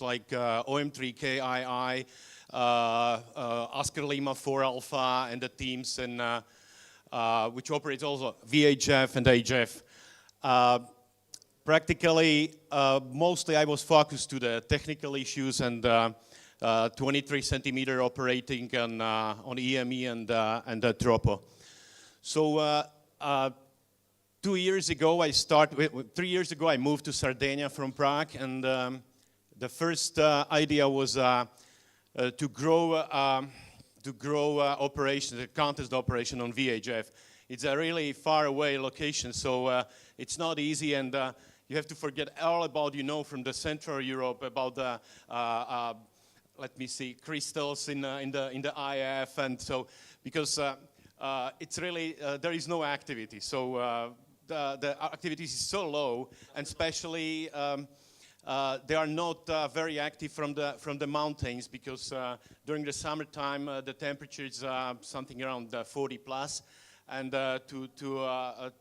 like OM3KII, Oscar Lima 4 Alpha, and the teams, and which operates also VHF and HF. Practically, mostly I was focused to the technical issues and 23 centimeter operating on EME and Tropo. So 2 years ago, 3 years ago, I moved to Sardinia from Prague, and the first idea was to grow operations, a contest operation on VHF. It's a really far away location, so it's not easy, and you have to forget all about, from the Central Europe, about the let me see, crystals in the IF, and so because it's really there is no activity, so the activity is so low, and especially they are not very active from the mountains, because during the summertime the temperature is something around 40 plus, and to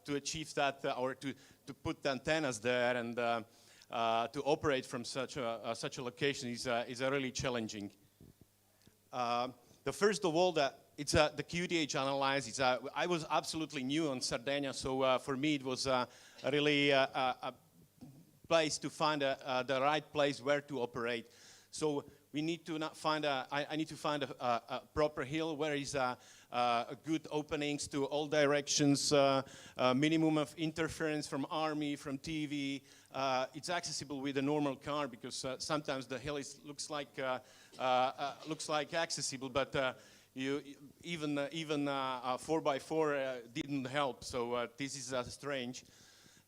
achieve that, or to put the antennas there and to operate from such a location is really challenging. The first of all, it's the QTH analysis. I was absolutely new on Sardinia, so for me it was really a place to find the right place where to operate. So we need to find I need to find a proper hill where is good openings to all directions, minimum of interference from army, from TV. It's accessible with a normal car, because sometimes the hill looks like accessible, but even 4x4 didn't help. So this is strange.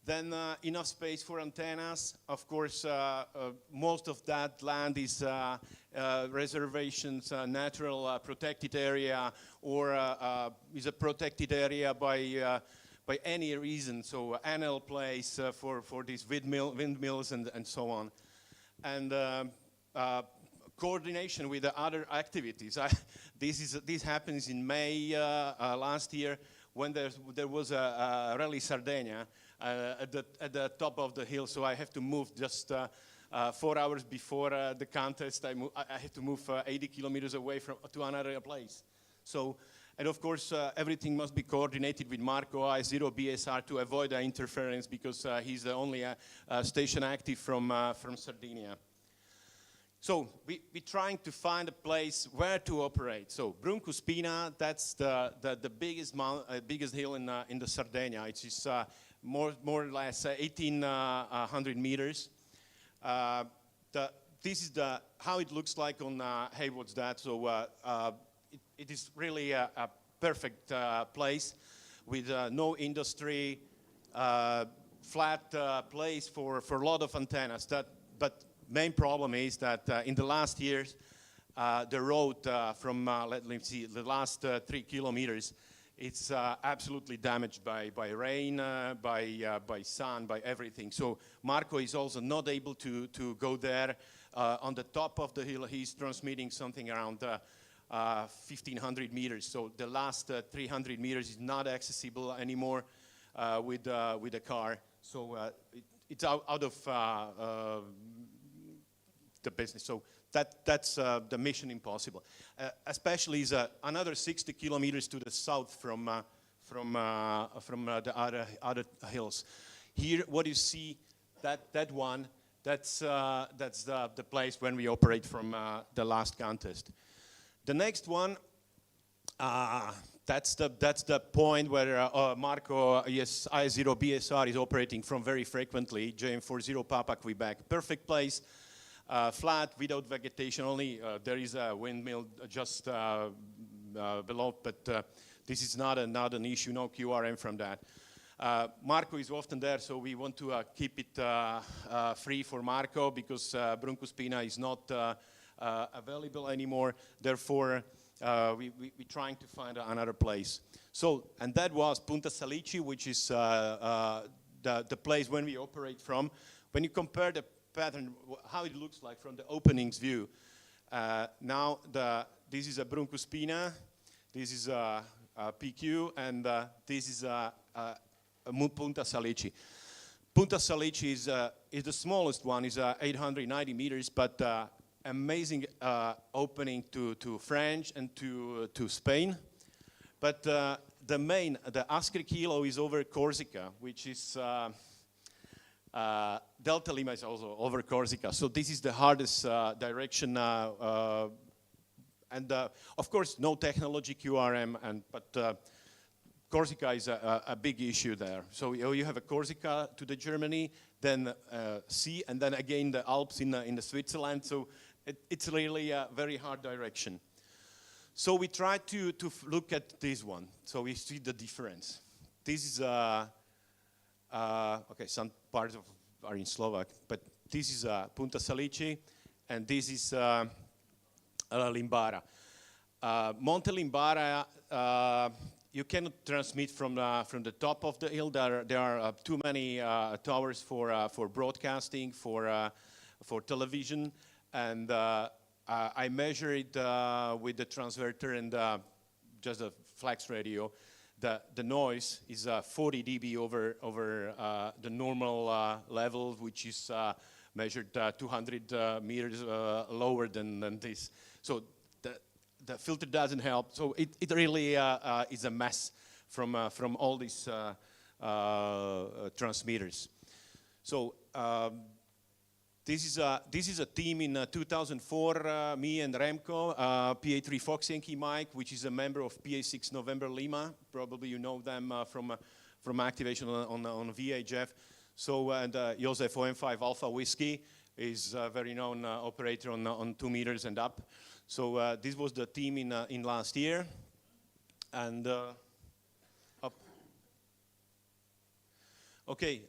Then enough space for antennas. Of course, most of that land is reservations, natural protected area, or is a protected area by any reason. So NL place for these windmills and so on. And coordination with the other activities. This happens in May last year, when there was a rally Sardinia at the top of the hill. So I have to move just 4 hours before the contest. I have to move 80 kilometers away to another place. So, and of course, everything must be coordinated with Marco I0 BSR to avoid interference, because he's the only station active from Sardinia. So we're trying to find a place where to operate. So Bruncuspina, that's the biggest hill in the Sardinia. It is more or less 1,800 meters. This is how it looks like on hey, what's that? So it is really a perfect place with no industry, flat place for a lot of antennas. But main problem is that in the last years, the road from let me see, the last 3 kilometers, it's absolutely damaged by rain, by sun, by everything. So Marco is also not able to go there. On the top of the hill, he's transmitting something around 1,500 meters. So the last 300 meters is not accessible anymore with a car. So it's out of the business. So that's the mission impossible. Especially is another 60 kilometers to the south from the other hills. Here, what you see, that one, that's the place when we operate from the last contest. The next one, that's the point where Marco I0 BSR is operating from very frequently. JM40 Papa Quebec, perfect place. Flat, without vegetation, only there is a windmill just below, but this is not an issue, no QRM from that. Marco is often there, so we want to keep it free for Marco, because Bruncuspina is not available anymore. Therefore, we're trying to find another place. So, and that was Punta Salici, which is the place when we operate from. When you compare the pattern, how it looks like from the openings view. Now this is a Bruncuspina, this is a PQ, and this is a Punta Salici. Punta Salice is the smallest one, is 890 meters, but amazing opening to France and to Spain. But the Asker Kilo is over Corsica, which is Delta Lima is also over Corsica. So this is the hardest direction, and of course no technology QRM, but Corsica is a big issue there. So you have a Corsica to the Germany, then sea, and then again the Alps in the Switzerland. So it's really a very hard direction. So we try to look at this one. So we see the difference. This is okay. Some parts are in Slovak, but this is Punta Salice, and this is Limbara. Monte Limbara. You cannot transmit from the top of the hill. There are too many towers for broadcasting, for television, and I measured with the transverter and just a flex radio. The noise is 40 dB over the normal level, which is measured 200 meters lower than this. So the filter doesn't help. So it really is a mess from all these transmitters. So this is a team in 2004. Me and Remco, PA3 Fox Yankee Mike, which is a member of PA6 November Lima. Probably you know them from activation on VHF. So and Josef OM5 Alpha Whiskey is a very known operator on 2 meters and up. So this was the team in last year, and up. Okay,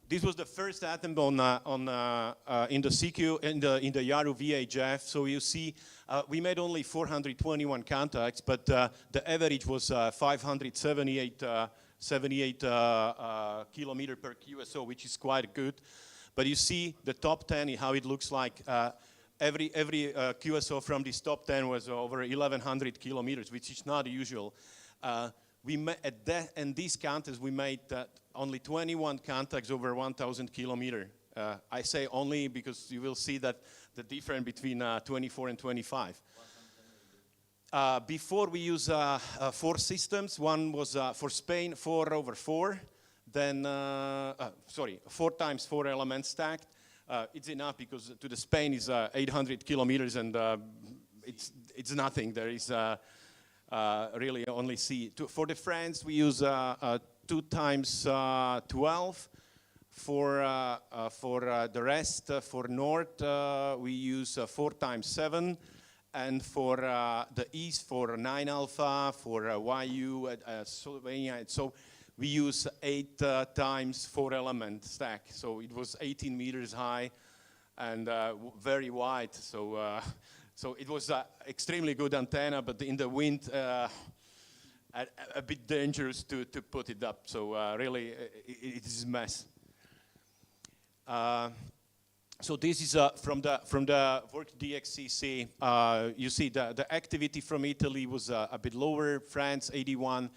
this was the first attempt in the CQ in the IARU VHF. So you see, we made only 421 contacts, but the average was 578 kilometer per QSO, which is quite good. But you see the top 10, how it looks like. Every QSO from this top 10 was over 1,100 kilometers, which is not usual. In these contacts, we made only 21 contacts over 1,000 kilometers. I say only because you will see that the difference between 24 and 25. Before we use 4 systems. One was for Spain, 4 over 4. Then, 4 times 4 elements stacked. It's enough because to the Spain is 800 kilometers and it's nothing. There is really only sea. For the France, we use 2 times 12. For the rest, for North, we use 4 times 7. And for the East, for 9 alpha, for YU, Slovenia. So we use 8 times 4 element stack. So it was 18 meters high and very wide. So it was extremely good antenna, but in the wind, a bit dangerous to put it up. So really, it is a mess. So this is from the work DXCC. You see the activity from Italy was a bit lower. France 81.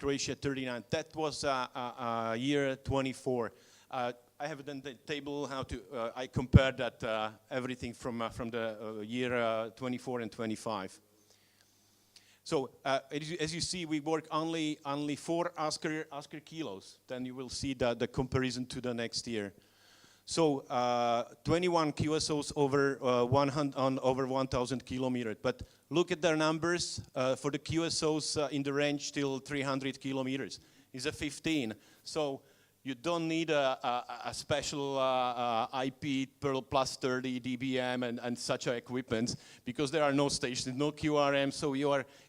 Croatia 39. That was year 24. I have done the table how to I compared that everything from the year 24 and 25. So as you see, we work only 4 Asker kilos. Then you will see the comparison to the next year. So 21 QSOs over 1,000 kilometers. But look at their numbers for the QSOs in the range till 300 kilometers. Is a 15. So you don't need a special IP plus 30 dBm and such equipment because there are no stations, no QRM. So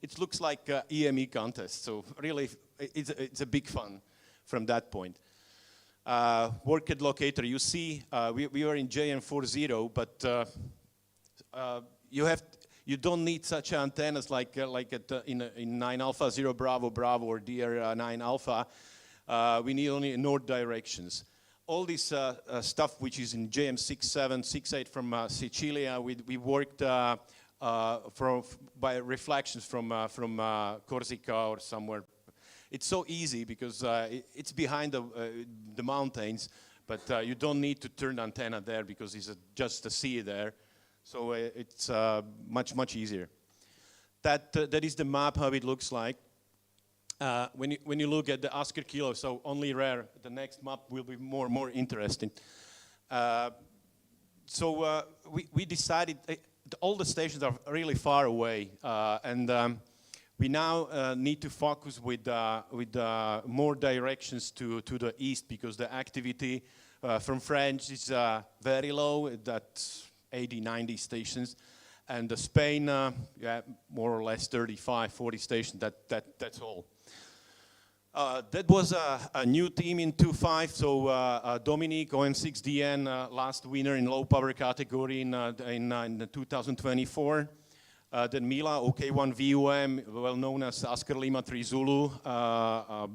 it looks like EME contest. So really, it's a big fun from that point. Worked locator, you see, we are in JM40, but you don't need such antennas like in 9 alpha 0 Bravo Bravo or DR9 alpha. We need only north directions. All this stuff which is in JM67, 68 from Sicilia, we worked by reflections from Corsica or somewhere. It's so easy because it's behind the mountains. But you don't need to turn the antenna there because it's just a sea there. So it's much easier. That is the map, how it looks like. When you look at the Oscar Kilo, so only rare, the next map will be more interesting. So we decided, all the stations are really far away, and we now need to focus with more directions to the east, because the activity from France is very low, that's 80, 90 stations. And Spain, yeah, more or less 35, 40 stations, that's all. That was a new team in 2.5, so Dominique, OM6DN, last winner in low power category in 2024. Then Mila, OK1 VUM, well known as Oscar Lima 3 Zulu.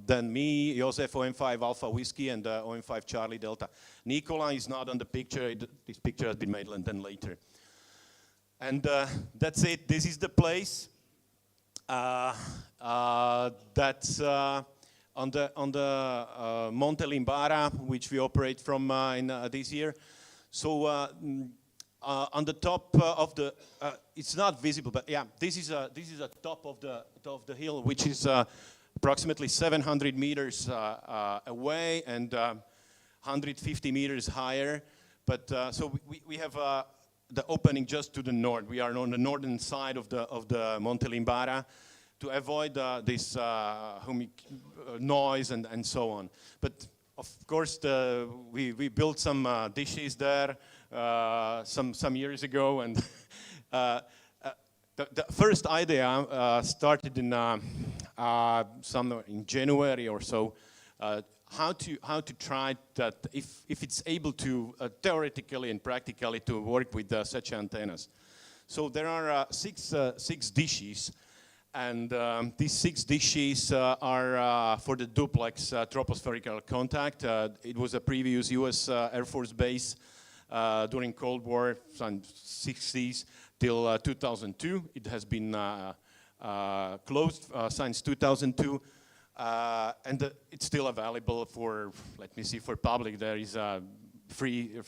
Then me, Josef OM5 Alpha Whiskey, and OM5 Charlie Delta. Nicola is not on the picture, this picture has been made then later. And that's it, this is the place. That's on the Monte Limbara, which we operate from in this year. So on the top of the, it's not visible, but yeah, this is a top of the hill, which is approximately 700 meters away and 150 meters higher. But so we have the opening just to the north. We are on the northern side of the Monte Limbara, to avoid this noise and so on. But of course, we built some dishes there some years ago, and the first idea started in somewhere in January or so. How to try that if it's able to theoretically and practically to work with such antennas. So there are six dishes. And these 6 dishes are for the duplex tropospherical contact. It was a previous US Air Force base during Cold War, from 60s till 2002. It has been closed since 2002. And it's still available for, let me see, for public. There is a free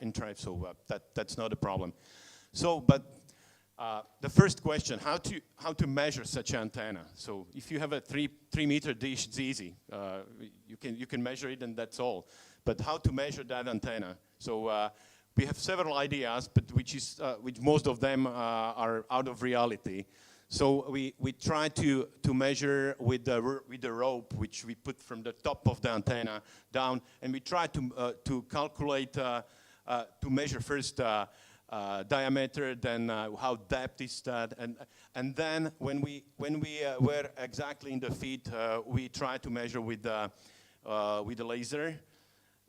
entry, so that's not a problem. So, but the first question, how to measure such antenna? So if you have a 3 meter dish, it's easy. You can measure it and that's all. But how to measure that antenna? So we have several ideas, but which most of them are out of reality. So we try to measure with the rope, which we put from the top of the antenna down, and we try to calculate to measure first. Diameter, then how depth is that, and then when we were exactly in the feet, we try to measure with the laser,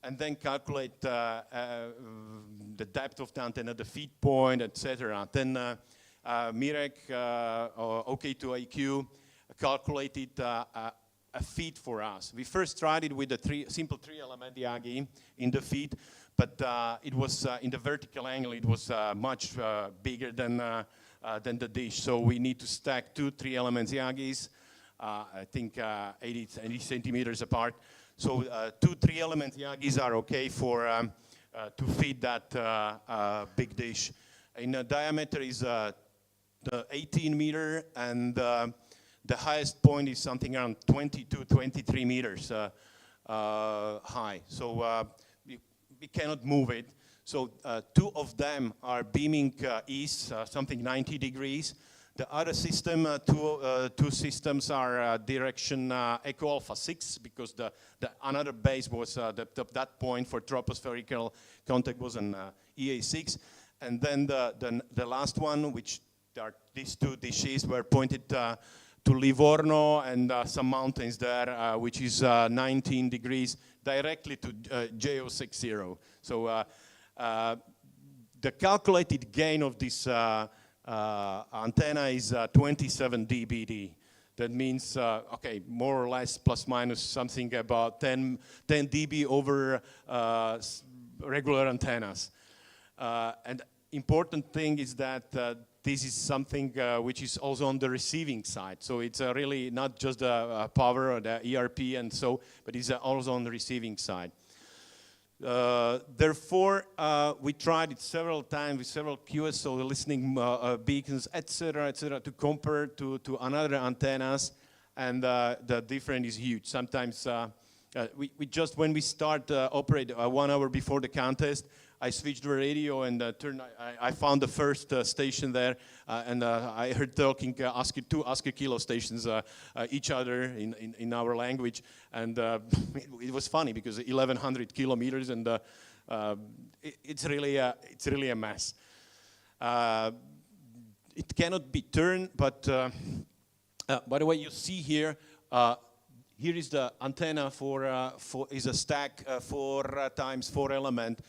and then calculate the depth of the antenna, the feed point, etc. Then Mirek OK2IQ calculated a feed for us. We first tried it with a simple 3-element Yagi in the feed. But it was in the vertical angle. It was much bigger than the dish. So we need to stack 2 3-element Yagis, I think 80 centimeters apart. So 2 3-element Yagis are okay for to feed that big dish. In diameter is the 18 meter, and the highest point is something around 22, 23 meters high. So we cannot move it. So 2 of them are beaming east, something 90 degrees. The other system, two systems are direction Echo Alpha 6, because the another base was that point for tropospherical contact was an EA6. And then the last one, which are these 2 dishes, were pointed to Livorno and some mountains there, which is 19 degrees, directly to JO60. So the calculated gain of this antenna is 27 dBd. That means, okay, more or less, plus minus something about 10 dB over regular antennas. And important thing is that this is something which is also on the receiving side. So it's really not just the power or the ERP and so, but it's also on the receiving side. Therefore, we tried it several times with several QSO listening beacons, etc., to compare to another antennas, and the difference is huge. Sometimes we just, when we start operate 1 hour before the contest, I switched the radio and I found the first station there, and I heard talking two ASCII kilo stations each other in our language, and it was funny because 1,100 kilometers, and it's really a mess. It cannot be turned, but by the way, you see here. Here is the antenna is a stack 4 times 4 element.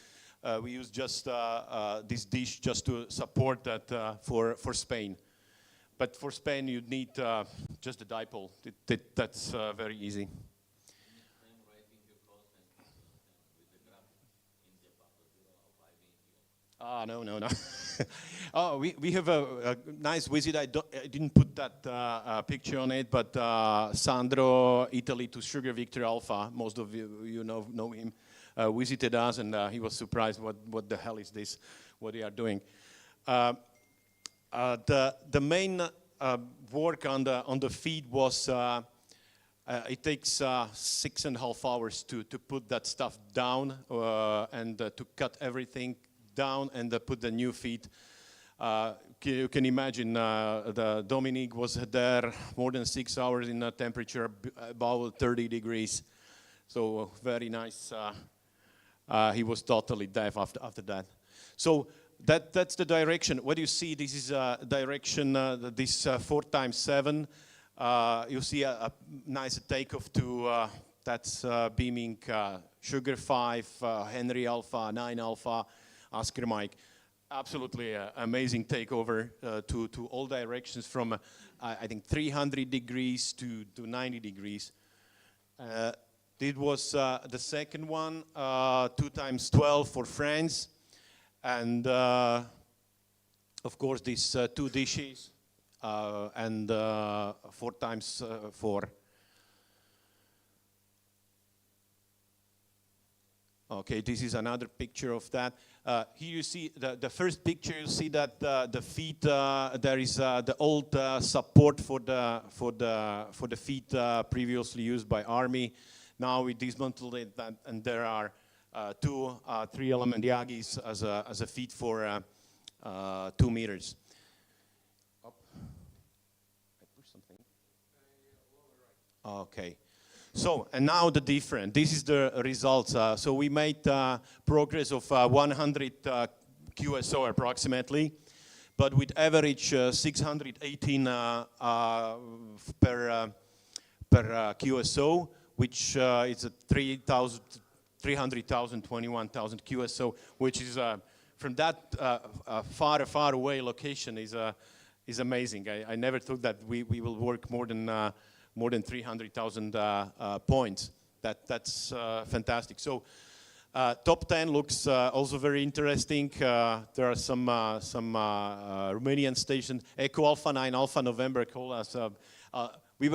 We use just this dish just to support that for Spain. But for Spain, you need just a dipole. That's very easy. No. Oh, we have a nice visit. I didn't put that picture on it, but Sandro, Italy to Sugar Victor Alpha. Most of you know him. Visited us, and he was surprised. What the hell is this? What they are doing? The main work on the feed was it takes 6.5 hours to put that stuff down and to cut everything down and put the new feed. You can imagine the Dominique was there more than 6 hours in a temperature about 30 degrees. So very nice. He was totally deaf after that. So that's the direction. What you see, this is direction, this 4 times 7. You see a nice takeoff to, that's beaming Sugar 5, Henry Alpha, 9 Alpha, Oscar Mike. Absolutely amazing takeover to all directions from, I think, 300 degrees to 90 degrees. It was the second one, 2 times 12 for France, and of course these 2 dishes, and 4 times 4. Okay, this is another picture of that. Here you see the first picture. You see that the feet. There is the old support for the feet previously used by Army. Now we dismantled it, and there are 2 3-element Yagis as a feed for 2 meters. I push something. Okay. So, and now the difference. This is the results. So we made progress of 100 QSO approximately, but with average 618 per QSO, which is a 300,000, 21,000 QSO, which is from that far away location is amazing. I never thought that we will work more than 300,000 points. That's fantastic. So top 10 looks also very interesting. There are some Romanian stations. Echo Alpha 9 Alpha November call us. We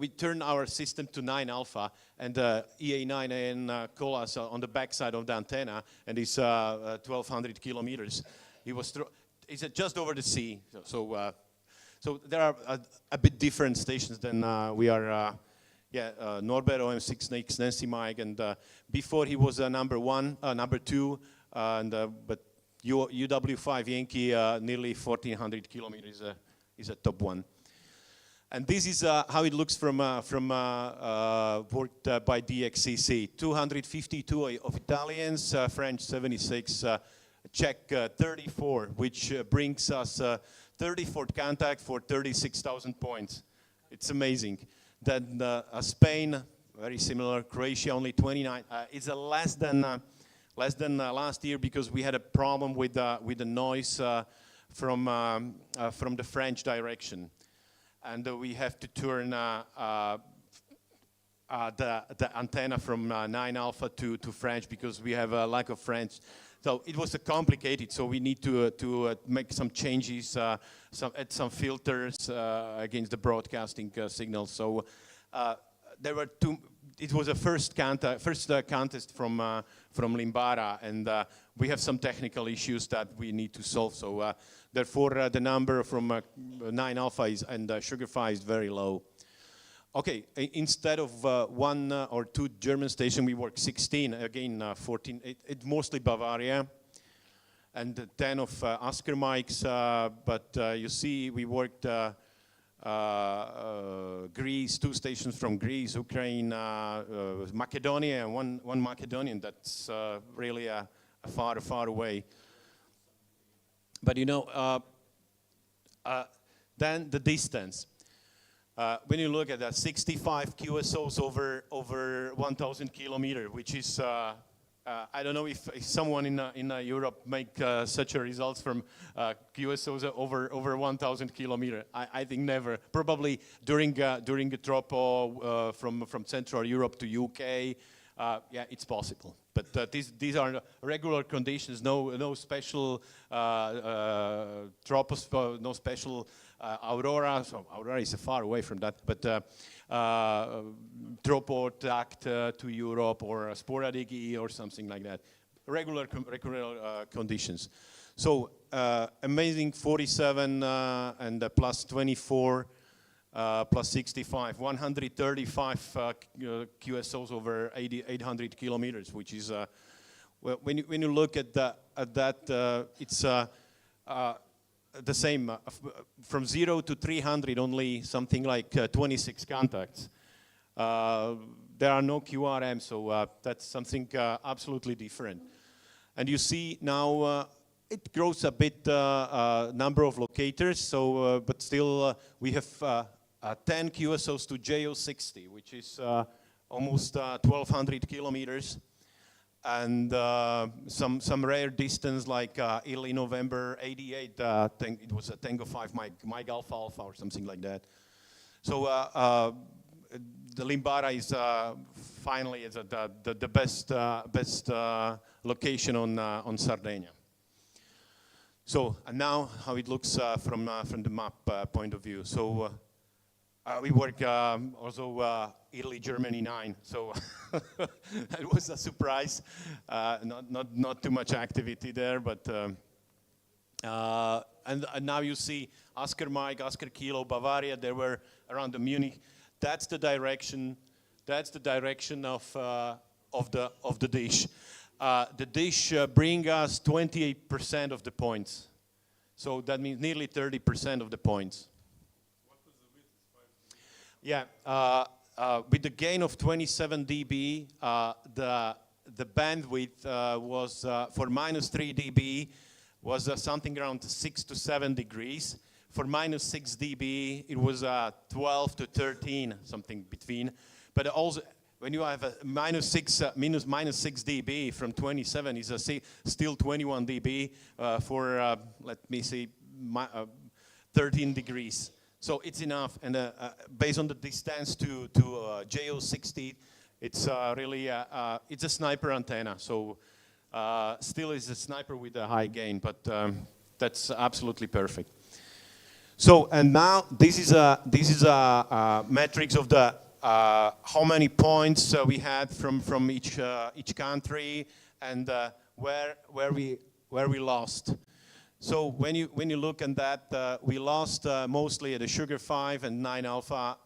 turned our system to 9 Alpha, and EA9AN call us on the backside of the antenna, and it's 1,200 kilometers. It's just over the sea. So there are a bit different stations than we are. Norbert OM6 Nancy Mike, and before he was number 2, but UW5 Yankee nearly 1,400 kilometers is a top 1. And this is how it looks from worked by DXCC. 252 of Italians, French 76, Czech 34, which brings us 34th contact for 36,000 points. It's amazing. Then Spain, very similar. Croatia only 29. It's less than last year because we had a problem with the noise from the French direction, and we have to turn the antenna from 9 Alpha to French because we have a lack of French. So it was complicated. So we need to make some changes, add some filters against the broadcasting signal. So there were it was a first contest from Limbara, and we have some technical issues that we need to solve. So therefore, the number from 9 alpha and sugar 5 is very low. Okay, instead of 1 or 2 German stations, we work 16. Again, 14. It's mostly Bavaria, and 10 of Oscar mics. But you see, we worked Greece, 2 stations from Greece, Ukraine, Macedonia, and one Macedonian. That's really far away. But you know, then the distance. When you look at that, 65 QSOs over 1,000 kilometers, which is I don't know if someone in Europe make such a results from QSOs over 1,000 kilometers. I think never. Probably during a tropo from Central Europe to UK. Yeah, it's possible. But these are regular conditions. No special tropos, no special aurora. So aurora is far away from that. But tropo tact to Europe or sporadic E or something like that. Regular conditions. So amazing 47 and plus 24. Plus 65, 135 QSOs over 800 kilometers, which is, well, when you look at that, it's the same. From 0 to 300, only something like 26 contacts. There are no QRM, so that's something absolutely different. And you see now it grows a bit number of locators, so but still we have 10 QSOs to JO60, which is almost 1,200 kilometers, and some rare distance like early November '88. It was a Tango 5 Mike Alpha Alpha or something like that. So the Limbara is finally the best location on Sardinia. So and now how it looks from the map point of view. So. We work also Italy, Germany 9, so that was a surprise. Not too much activity there, but and now you see Oscar Mike, Oscar Kilo, Bavaria. They were around the Munich. That's the direction. That's the direction of the dish. The dish bring us 28% of the points, so that means nearly 30% of the points. Yeah, with the gain of 27 dB, the bandwidth was for -3 dB was something around 6 to 7 degrees. For -6 dB, it was 12 to 13, something between. But also, when you have a -6 dB from 27, is still 21 dB for let me see, 13 degrees. So it's enough, and based on the distance to JO60, it's really it's a sniper antenna. So still is a sniper with a high gain, but that's absolutely perfect. So and now this is a metrics of the how many points we had from each country and where we lost. So when you look at that, we lost mostly at the Sugar 5 and 9 Alpha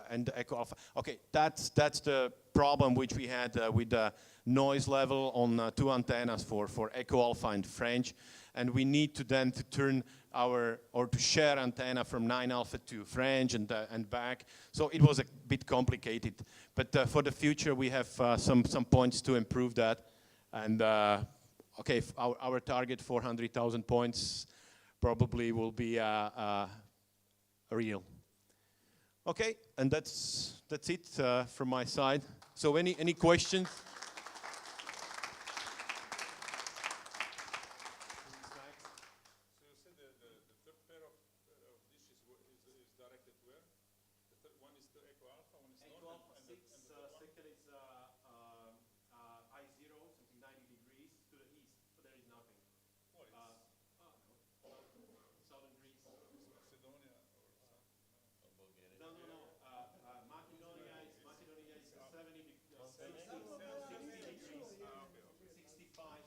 and Echo Alpha. Okay, that's the problem which we had with the noise level on 2 antennas for Echo Alpha and French, and we need to then turn to share antenna from 9 Alpha to French and back. So it was a bit complicated, but for the future we have some points to improve that, and. Okay, our target 400,000 points probably will be real. Okay, and that's it from my side. So any questions?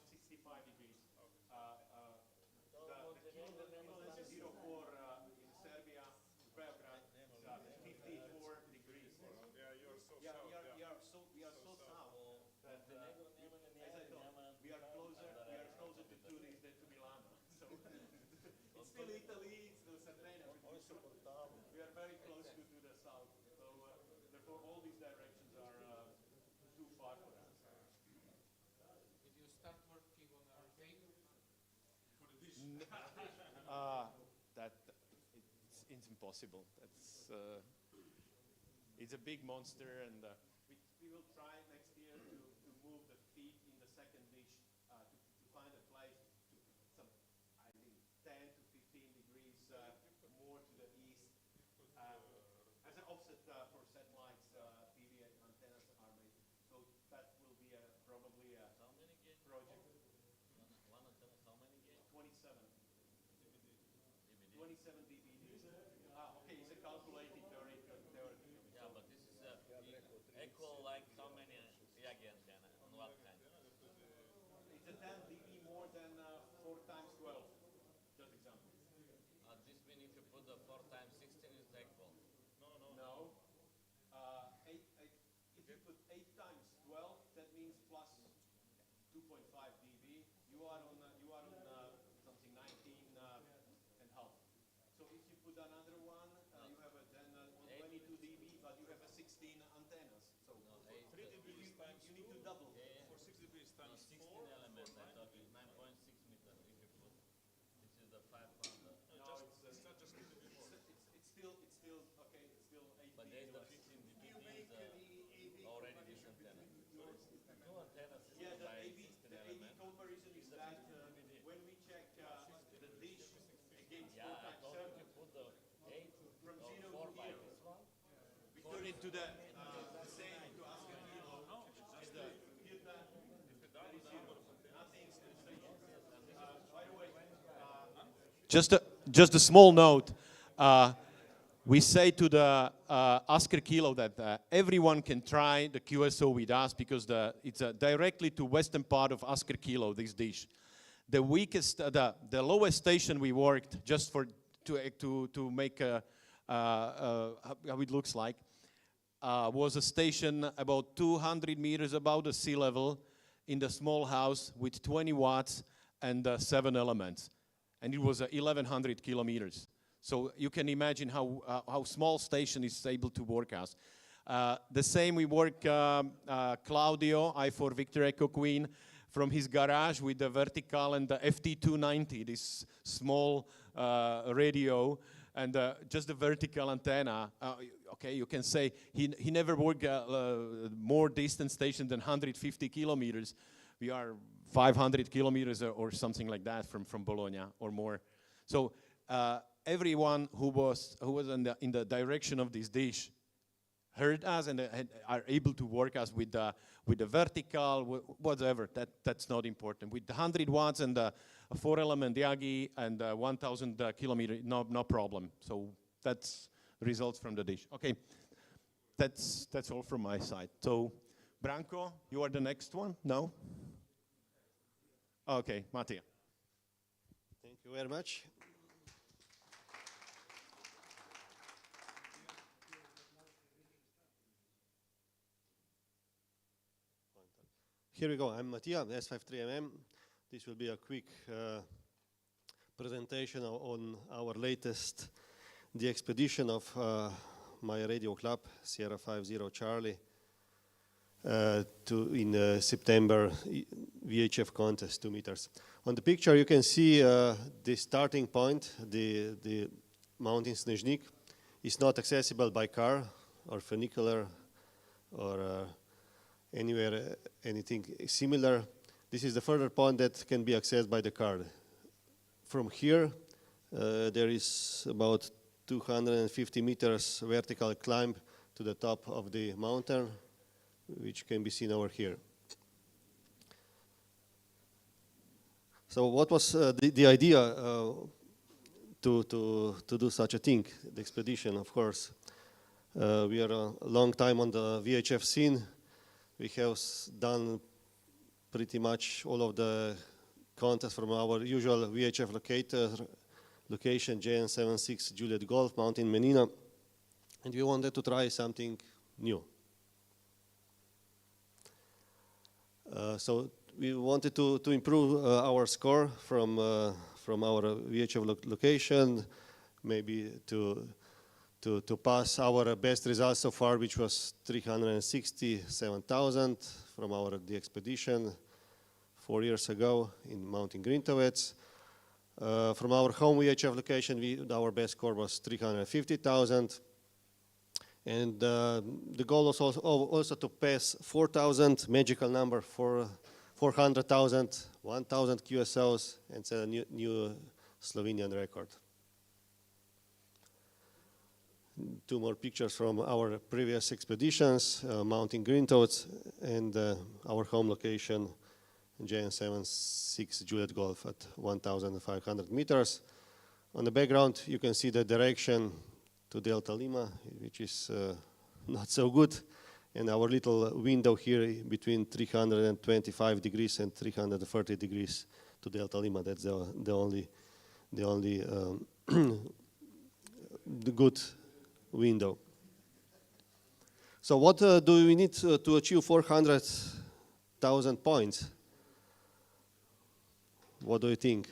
65 degrees. The kilo 04 in Serbia, Beograd, is 54 degrees. Yeah, you're so Yeah, south. we are so south that, as I thought, we are closer to Tunis than to Milano. So it's still Italy, it's still Sardegna, but we are very close to the south. So therefore, all these directions are too far for us. Did you start working on our cake? For the dish. That it's impossible. It's a big monster, and we will try next year to move the feet in the second dish to find a place some, I think, 10 to 15 degrees more to the east. As an offset for satellites, TV antennas are made. So that will be probably a project. One antenna, how many gain? 27. DVD. 27 DVDs. Okay, it's a calculated theoretically. Yeah, but this is equal like how many YAG antenna on what kind? It's a 10 dB more than 4 times 12. Just example. This means if you put the 4 times 16 is equal. No. If you put 8 times 12, that means plus 2.5 dB. You are on something 19 and half. So if you put another one, you have then on 22 dB, but you have a 16 antennas. So No, 3 degrees times you need to 2 double. for 6 degrees No, times 16 4. element, I'm talking 9.6 meter if you put. This is the 5 pounder. No, It's not just 3 degrees more. it's still okay. It's still 8 But dB there's the less. 15 dB is already this antenna. Two antennas Yeah, the by AB 16 the AB element. comparison is that when we check the dish against 4 Yeah, I times told you 7, to put the 8 from or 0 4 to by here, this one. we turn it to the same to ask a kilo. No, Is the filter very zero. Nothing. By the way, just a small note. We say to the Asker Kilo that everyone can try the QSO with us because it's directly to western part of Asker Kilo, this dish. The weakest, the lowest station we worked just to make how it looks like was a station about 200 meters above the sea level in the small house with 20 watts and 7 elements, and it was 1,100 kilometers. So you can imagine how small station is able to work as. The same we work Claudio, I4 Victor Echo Queen, from his garage with the vertical and the FT290, this small radio, and just the vertical antenna. Okay, you can say he never worked more distant station than 150 kilometers. We are 500 kilometers or something like that from Bologna or more. So everyone who was in the direction of this dish heard us and are able to work us with the vertical, whatever. That's not important. With the 100 watts and the 4-element Yagi and 1,000 kilometer, no problem. So that's results from the dish. Okay, that's all from my side. So Branko, you are the next one? No? Okay, Mattia. Thank you very much. Here we go. I'm Mattia, S53MM. This will be a quick presentation on our latest, the expedition of my radio club, Sierra 50 Charlie, in September VHF contest, 2 meters. On the picture you can see the starting point, the mountain Snezhnik. Is not accessible by car or funicular or anywhere, anything similar. This is the further point that can be accessed by the car. From here, there is about 250 meters vertical climb to the top of the mountain, which can be seen over here. So what was the idea to do such a thing, the expedition, of course. We are a long time on the VHF scene. We have done pretty much all of the contests from our usual VHF location, JN76 Juliet Golf, Mountain Menina, and we wanted to try something new. So we wanted to improve our score from our VHF location, maybe to pass our best results so far, which was 367,000 from the expedition 4 years ago in Mountain Grintovets. From our home VHF location, our best score was 350,000. And the goal was also to pass 4,000, magical number for 400,000, 1,000 QSOs, and set a new Slovenian record. Two more pictures from our previous expeditions, Mountain Grintovets and our home location, JN76 Juliet Golf at 1,500 meters. On the background, you can see the direction to Delta Lima, which is not so good. And our little window here between 325 degrees and 330 degrees to Delta Lima. That's the only the good window. So what do we need to achieve 400,000 points? What do you think?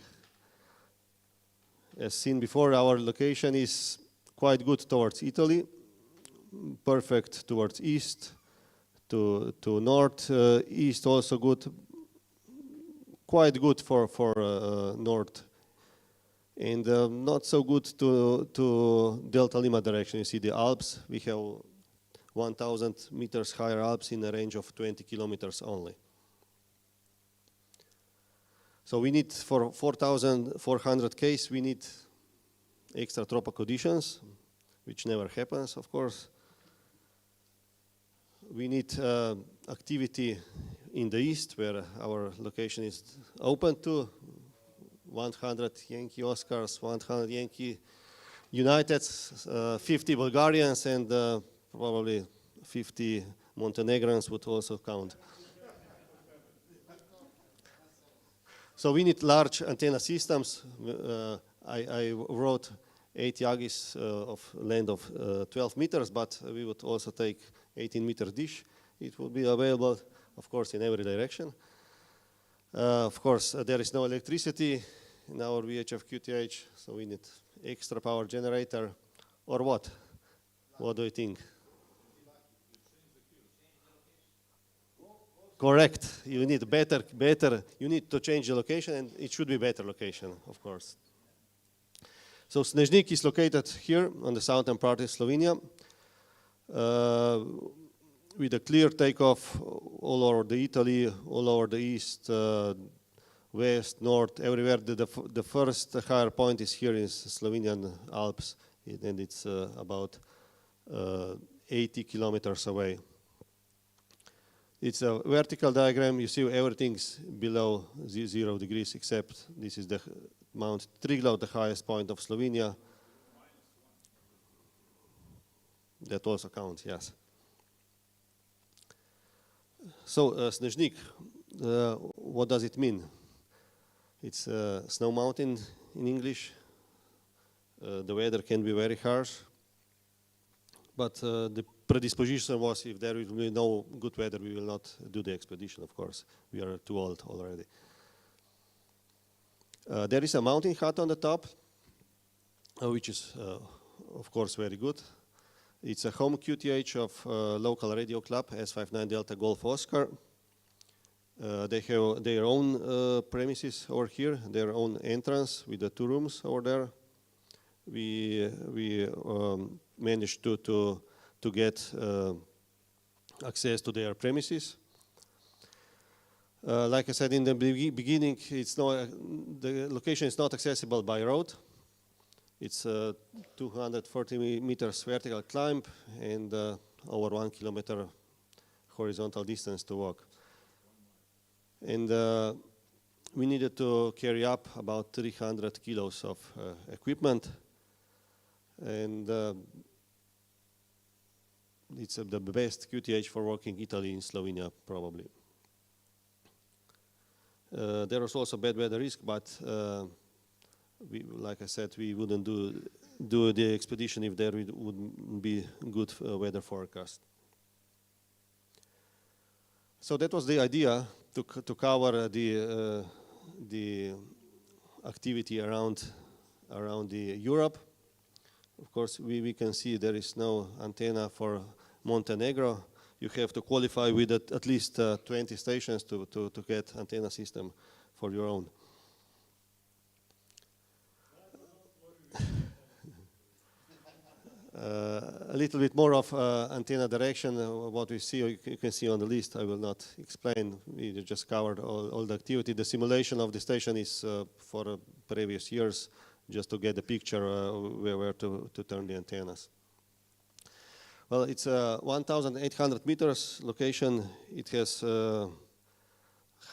As seen before, our location is quite good towards Italy, perfect towards east, to north, east also good, quite good for north, and not so good to Delta Lima direction. You see the Alps, we have 1,000 meters higher Alps in a range of 20 kilometers only. So we need, for 4,400 case, we need extra tropical conditions, which never happens, of course. We need activity in the east, where our location is open to 100 Yankee Oscars, 100 Yankee Uniteds, 50 Bulgarians, and probably 50 Montenegrins would also count. So we need large antenna systems. I wrote 8 Yagis of length of 12 meters, but we would also take 18-meter dish. It will be available, of course, in every direction. Of course, there is no electricity in our VHF QTH, so we need extra power generator, or what? What do you think? Correct. You need better. You need to change the location, and it should be better location, of course. So Snežnik is located here on the southern part of Slovenia, with a clear takeoff all over the Italy, all over the east, west, north, everywhere. The first higher point is here in Slovenian Alps, and it's about 80 kilometers away. It's a vertical diagram. You see everything's below 0 degrees, except this is the Mount Triglav, the highest point of Slovenia. That also counts, yes. So, Snežnik, what does it mean? It's a snow mountain in English. The weather can be very harsh, but the predisposition was, if there will be no good weather, we will not do the expedition, of course. We are too old already. There is a mountain hut on the top, which is, of course, very good. It's a home QTH of local radio club, S59 Delta Golf Oscar. They have their own premises over here, their own entrance with the 2 rooms over there. We managed to get access to their premises. Like I said in the beginning, the location is not accessible by road. It's 240 meters vertical climb and over 1 kilometer horizontal distance to walk. And we needed to carry up about 300 kilos of equipment. And It's the best QTH for working Italy in Slovenia, probably. There was also bad weather risk, but like I said, we wouldn't do the expedition if there wouldn't be good weather forecast. So that was the idea to cover the activity around Europe. Of course, we can see there is no antenna for Montenegro. You have to qualify with at least 20 stations to get antenna system for your own. A little bit more of antenna direction, what we see, you can see on the list. I will not explain. We just covered all the activity. The simulation of the station is for previous years, just to get the picture where to turn the antennas. Well, it's 1,800 meters location. It has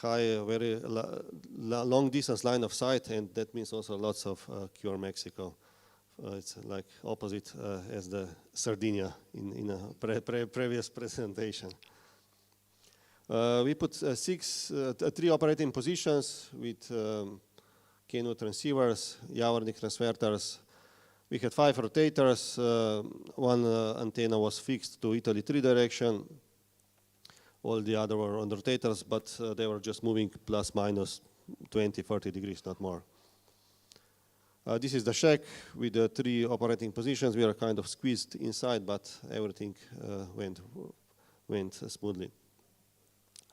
high, very long distance line of sight, and that means also lots of QR Mexico. It's like opposite as the Sardinia in a previous presentation. We put three operating positions with KNU transceivers, Javornik transverters. We had 5 rotators. One antenna was fixed to Italy 3 direction. All the other were on rotators, but they were just moving plus minus 20, 30 degrees, not more. This is the shack with the 3 operating positions. We are kind of squeezed inside, but everything went smoothly.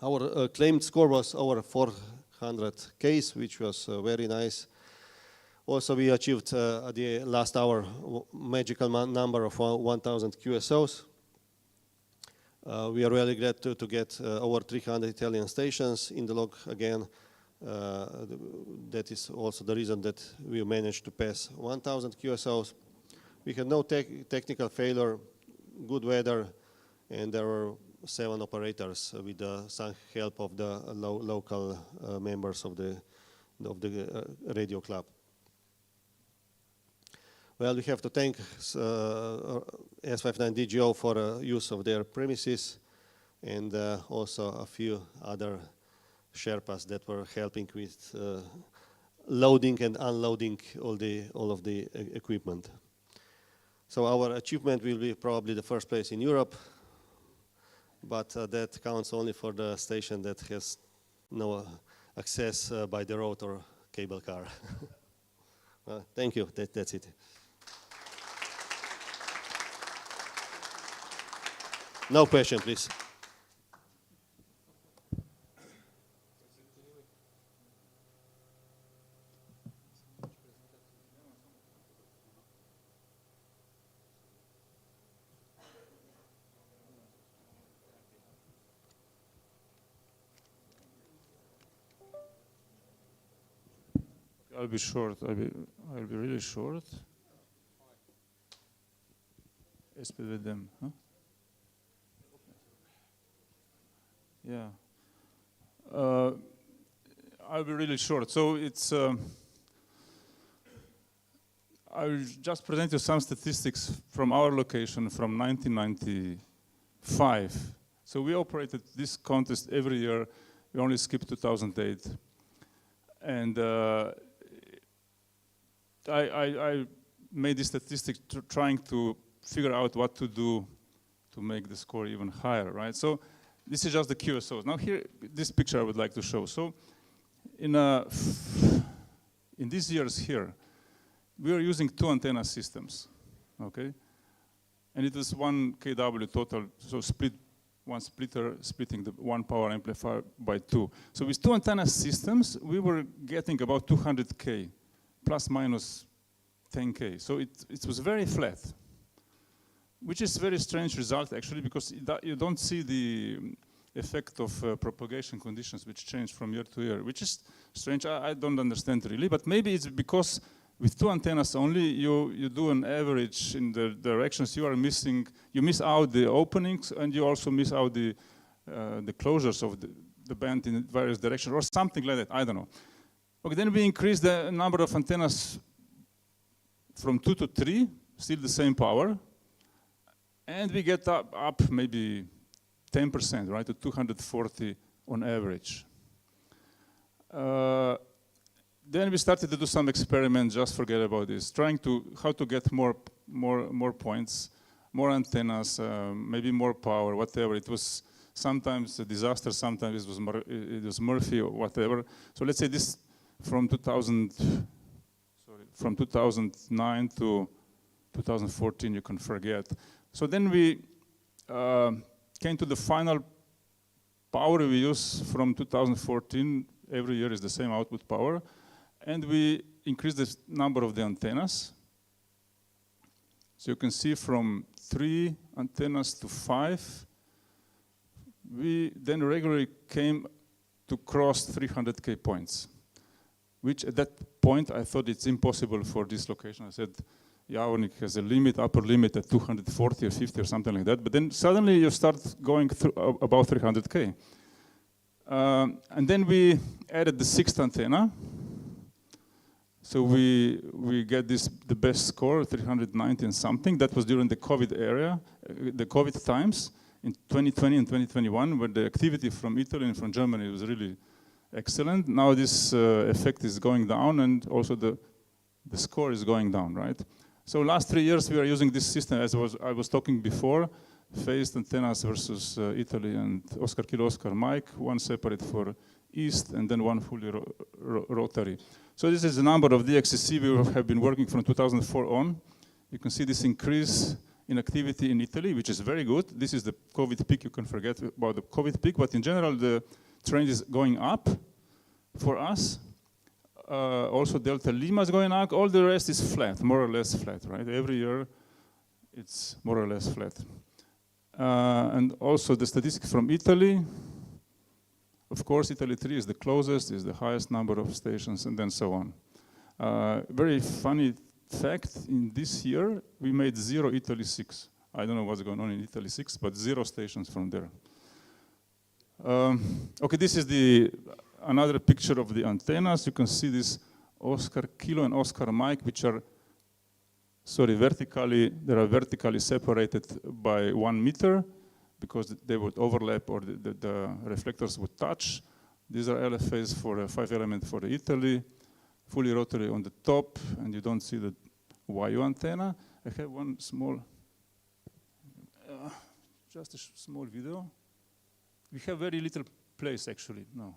Our claimed score was over 400 Ks, which was very nice. Also, we achieved at the last hour magical number of 1,000 QSOs. We are really glad to get over 300 Italian stations in the log again. That is also the reason that we managed to pass 1,000 QSOs. We had no technical failure, good weather, and there were 7 operators with some help of the local members of the radio club. Well, we have to thank S59DGO for use of their premises, and also a few other Sherpas that were helping with loading and unloading all of the equipment. So our achievement will be probably the first place in Europe, but that counts only for the station that has no access by the road or cable car. Thank you. That's it. No question, please. I'll be short. I'll be really short. SPVDM, huh? Yeah. I'll be really short. So it's. I'll just present you some statistics from our location from 1995. So we operated this contest every year. We only skipped 2008. And I made this statistic trying to figure out what to do to make the score even higher, right? So this is just the QSOs. Now here, this picture I would like to show. So in these years here, we are using 2 antenna systems, okay? And it was 1 kW total, so one splitter splitting the 1 power amplifier by 2. So with 2 antenna systems, we were getting about 200K, plus minus 10K. So it was very flat, which is a very strange result actually, because you don't see the effect of propagation conditions which change from year to year, which is strange. I don't understand really, but maybe it's because with 2 antennas only, you do an average in the directions you are missing. You miss out the openings, and you also miss out the closures of the band in various directions, or something like that. I don't know. Okay, then we increase the number of antennas from 2 to 3, still the same power, And we get up maybe 10%, right, to 240 on average. Then we started to do some experiments, just forget about this, trying to, how to get more points, more antennas, maybe more power, whatever. It was sometimes a disaster, sometimes it was Murphy or whatever. So let's say this from 2009 to 2014, you can forget. So then we came to the final power we use from 2014. Every year is the same output power. And we increased the number of the antennas. So you can see from 3 antennas to 5. We then regularly came to cross 300K points, which at that point I thought it's impossible for this location. I said, Javornik has a limit, upper limit at 240 or 50 or something like that. But then suddenly you start going through about 300K. And then we added the 6th antenna. So we get the best score, 390 and something. That was during the COVID era, the COVID times in 2020 and 2021, where the activity from Italy and from Germany was really excellent. Now this effect is going down, and also the score is going down, right? So last 3 years we are using this system, as I was talking before, phased antennas versus Italy and Oscar Kilo Oscar Mike, one separate for east and then one fully rotary. So this is the number of DXCC we have been working from 2004 on. You can see this increase in activity in Italy, which is very good. This is the COVID peak. You can forget about the COVID peak, but in general the trend is going up for us. Also Delta Lima is going up. All the rest is flat, more or less flat, right? Every year it's more or less flat. And also the statistics from Italy. Of course, Italy 3 is the closest, is the highest number of stations, and then so on. Very funny fact, in this year, we made 0 Italy 6. I don't know what's going on in Italy 6, but 0 stations from there. Okay, this is another picture of the antennas. You can see this Oscar Kilo and Oscar Mike, which are, they are vertically separated by 1 meter, because they would overlap or the reflectors would touch. These are LFAs for a 5-element for the Italy, fully rotary on the top, and you don't see the YU antenna. I have one small, just a small video. We have very little place actually, no.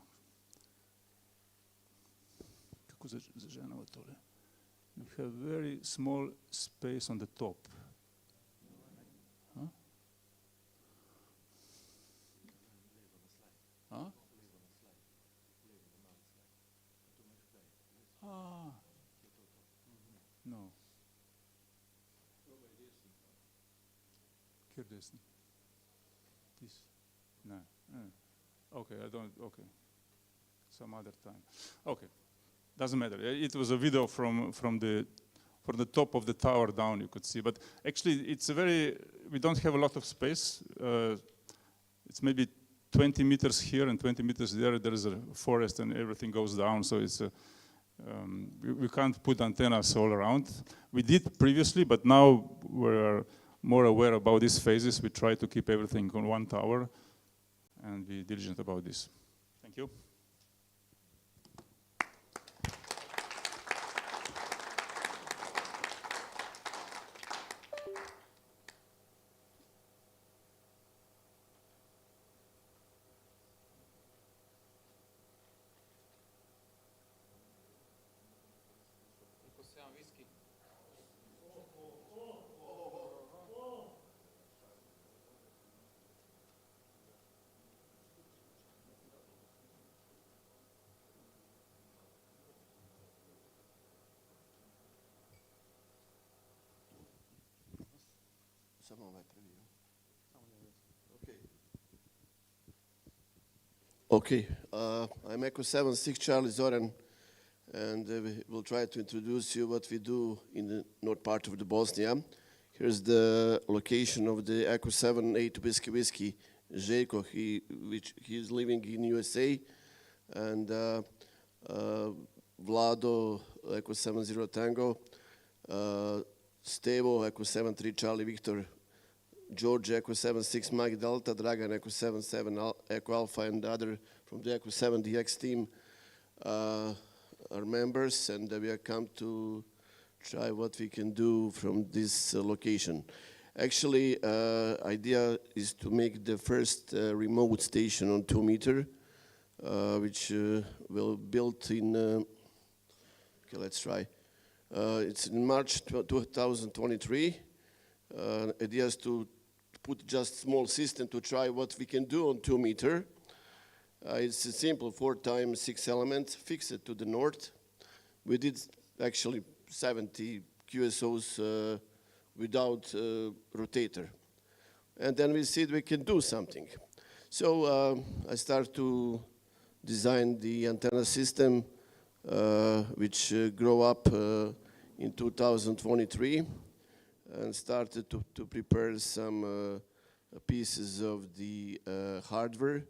We have very small space on the top. Huh? Huh? Ah, no. This. No. Okay, I don't. Okay. Some other time. Okay. Doesn't matter. It was a video from the top of the tower down. You could see, but actually, it's a very. We don't have a lot of space. It's maybe 20 meters here and 20 meters there. There is a forest, and everything goes down. So it's we can't put antennas all around. We did previously, but now we're more aware about these phases. We try to keep everything on one tower and be diligent about this. Thank you. Whisky. Okay, I'm Echo 76 Charlie Zoran, and we'll try to introduce you what we do in the north part of the Bosnia. Here's the location of the Echo 78 Whiskey Željko, he is living in USA, and Vlado Echo 70 Tango, Stevo Echo 73 Charlie Victor George Echo 76 Mike Delta, Dragon Echo 77 Echo Alpha, and other from the Echo 7 DX team are members, and we have come to try what we can do from this location. Actually, idea is to make the first remote station on 2 meter, which will build in, okay, let's try. It's in March 2023. Idea is to put just small system to try what we can do on 2 meter. It's a simple 4x6 element, fix it to the north. We did actually 70 QSOs without rotator. And then we see we can do something. So I start to design the antenna system, which grew up in 2023, and started to prepare some pieces of the hardware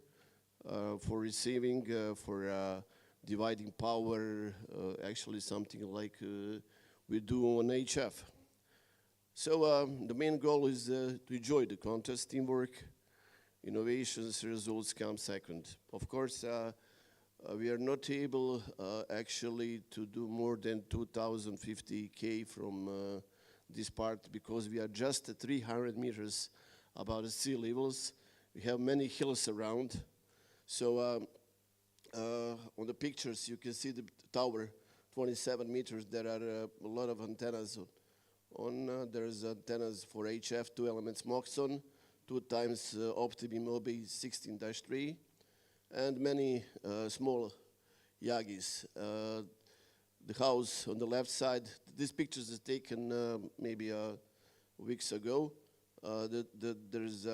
for receiving, for dividing power, actually something like we do on HF. So the main goal is to enjoy the contest, teamwork, innovations, results come second. Of course, we are not able actually to do more than 2,050K from this part because we are just 300 meters above the sea levels. We have many hills around. So on the pictures you can see the tower, 27 meters. There are a lot of antennas on. There's antennas for HF, 2 elements Moxon, 2 times Optibeam OB 16-3, and many small Yagis. The house on the left side, this picture is taken maybe weeks ago. There's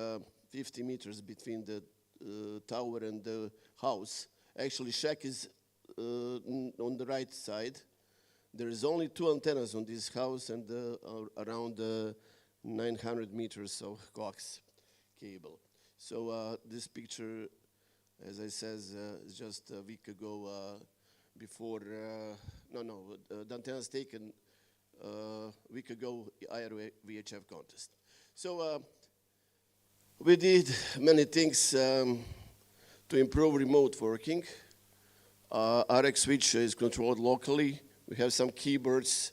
50 meters between the tower and the house. Actually, shack is on the right side. There is only 2 antennas on this house and around 900 meters of coax cable. So this picture, as I said, is just a week ago before, the antennas taken a week ago, IARU VHF contest. So we did many things to improve remote working. RX switch is controlled locally. We have some keyboards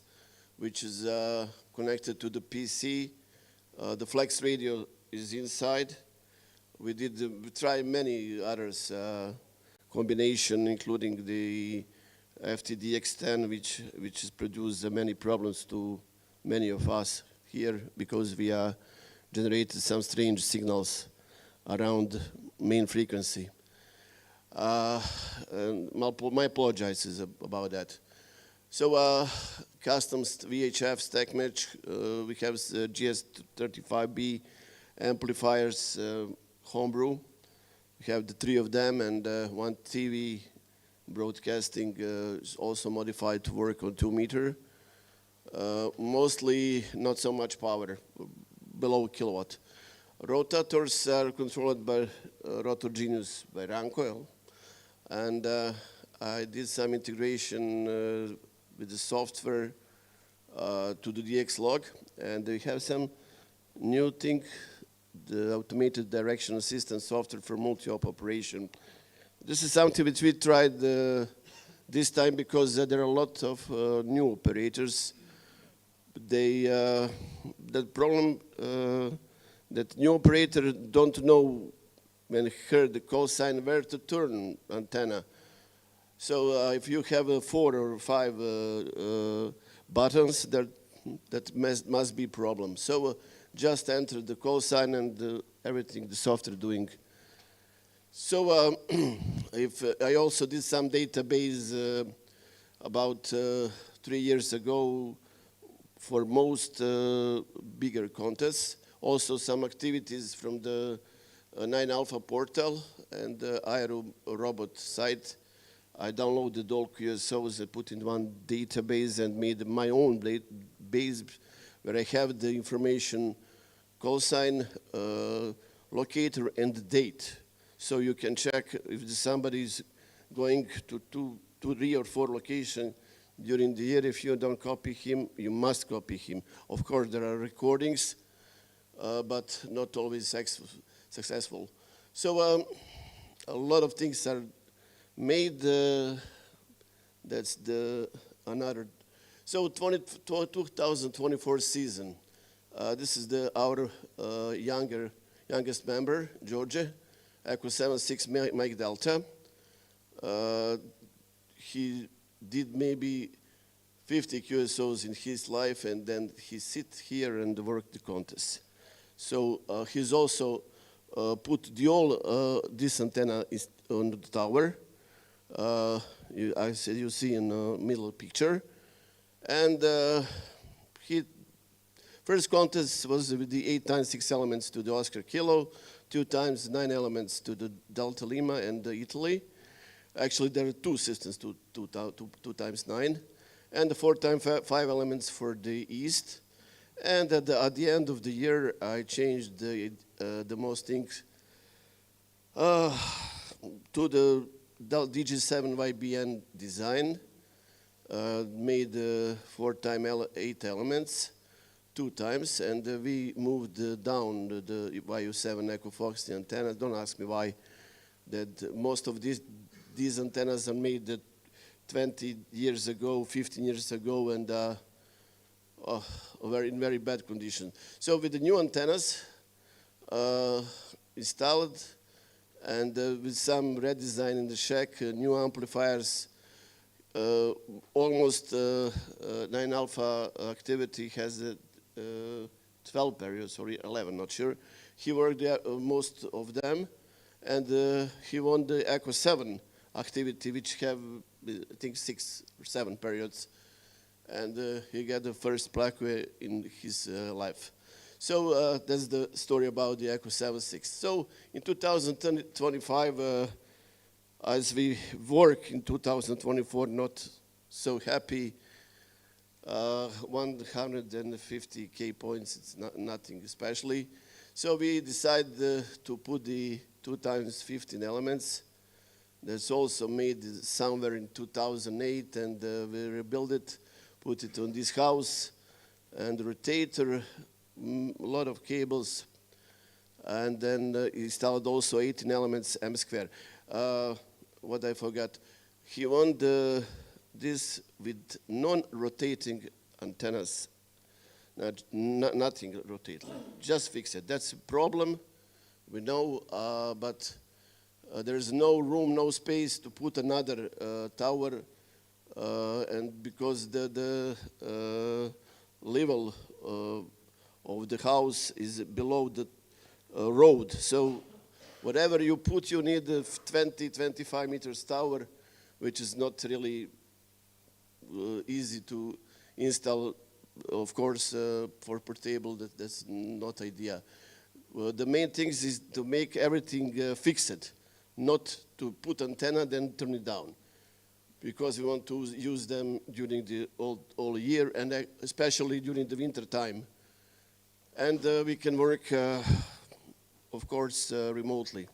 which is connected to the PC. The flex radio is inside. We tried many others combination, including the FTDX10, which has produced many problems to many of us here because we generated some strange signals around main frequency. And my apologies about that. So custom VHF stack match, we have GS35B amplifiers, homebrew. We have the 3 of them, and 1 TV broadcasting is also modified to work on 2 meter. Mostly not so much power, below kilowatt. Rotators are controlled by Rotor Genius by Rancoil. And I did some integration with the software to the DX log. And we have some new thing, the automated direction assistance software for multi-op operation. This is something which we tried this time because there are a lot of new operators. The problem that new operator don't know when heard the call sign where to turn antenna. So if you have 4 or 5 buttons, that must be problem. So just enter the call sign and everything the software doing. So if I also did some database about 3 years ago for most bigger contests. Also some activities from the 9 Alpha portal and the IARU robot site. I downloaded all QSOs, I put in one database and made my own base where I have the information, call sign, locator, and the date. So you can check if somebody is going to 3 or 4 locations during the year. If you don't copy him, you must copy him. Of course, there are recordings but not always successful. So a lot of things are made. That's another. So 2024 season. This is our youngest member, George, Echo 76 Mike Delta. He did maybe 50 QSOs in his life, and then he sit here and work the contest. So he's also put this antenna on the tower. You see in the middle picture. And first contest was with the 8 times 6 elements to the Oscar Kilo, 2 times 9 elements to the Delta Lima and Italy. Actually, there are 2 systems, 2 times 9. And the 4 times 5 elements for the East. And at the end of the year, I changed the most things to the DG7 YBN design. Made 4 times 8 elements, 2 times, and we moved down the YU7 Echo Fox, the antennas. Don't ask me why. That most of these antennas are made 20 years ago, 15 years ago, and in very bad condition. So with the new antennas installed, and with some redesign in the shack, new amplifiers, almost 9 alpha activity has a 12 periods, or 11, not sure. He worked most of them, and he won the Echo 7 activity, which have, I think, 6 or 7 periods. And he got the first plaque in his life. So that's the story about the Echo 76. So in 2025, as we work in 2024, not so happy, 150K points, it's nothing especially. So we decided to put the 2 times 15 elements. That's also made somewhere in 2008, and we rebuilt it, put it on this house, and rotator, a lot of cables, and then installed also 18 elements M square. What I forgot, he won this with non-rotating antennas, nothing rotating, just fix it. That's a problem, we know, but there's no room, no space to put another tower, and because the level of the house is below the road, so whatever you put, you need a 20, 25 meters tower, which is not really easy to install. Of course, for portable, that's not idea. The main thing is to make everything fixed, not to put antenna, then turn it down, because we want to use them during the all year, and especially during the winter time. And we can work, of course, remotely.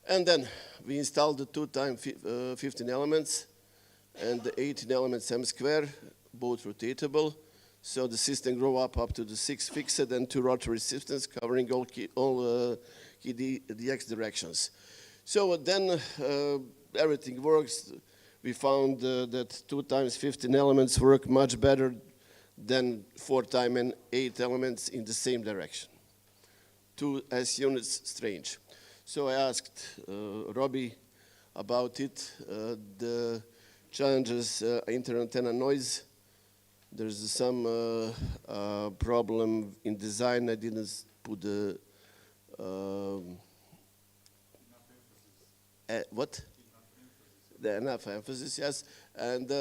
And then we installed the 2 times 15 elements and the 18 elements M square, both rotatable. So the system grew up to the 6 fixed and 2 rotary systems covering all DX directions. So then everything works. We found that 2 times 15 elements work much better than 4 times 8 elements in the same direction. 2 S units strange. So I asked Robbie about it. The challenges, inter-antenna noise. There's some problem in design. I didn't put the what? Enough emphasis, yes. And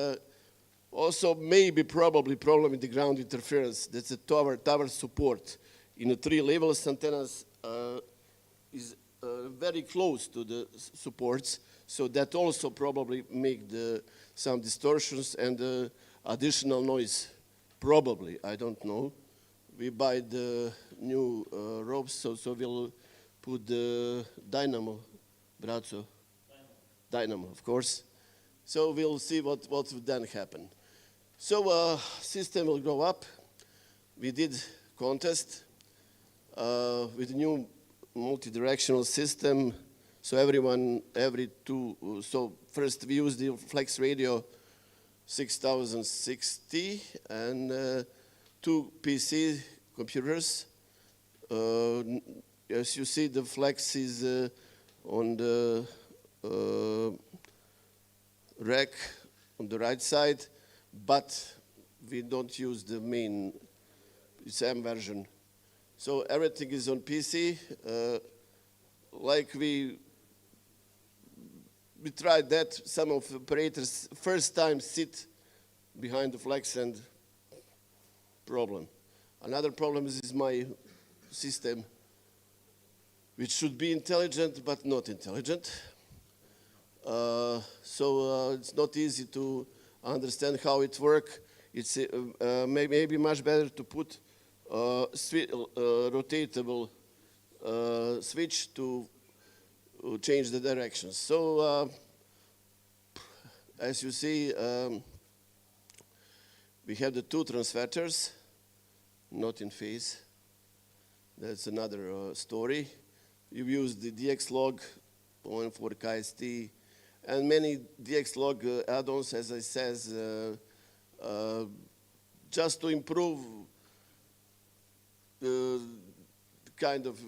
also maybe probably problem in the ground interference. That's a tower support. In the 3 levels, antennas is very close to the supports, so that also probably make some distortions and additional noise. Probably, I don't know. We buy the new ropes, so we'll put the dynamo, Brazzo. Dynamo, of course. So we'll see what will then happen. So system will go up. We did contest. with new multi-directional system. So so first we use the flex radio 6060 and 2 PC computers. As you see, the flex is on the rack on the right side, but we don't use the main, it's M version. So everything is on PC. Like we tried that, some of the operators first time sit behind the flex and problem. Another problem is my system, which should be intelligent but not intelligent. So it's not easy to understand how it works. It's maybe much better to put rotatable switch to change the directions. So as you see, we have the 2 transvetters, not in phase. That's another story. You use the DX log, 0.4 KST, and many DX log add-ons, as I says, just to improve kind of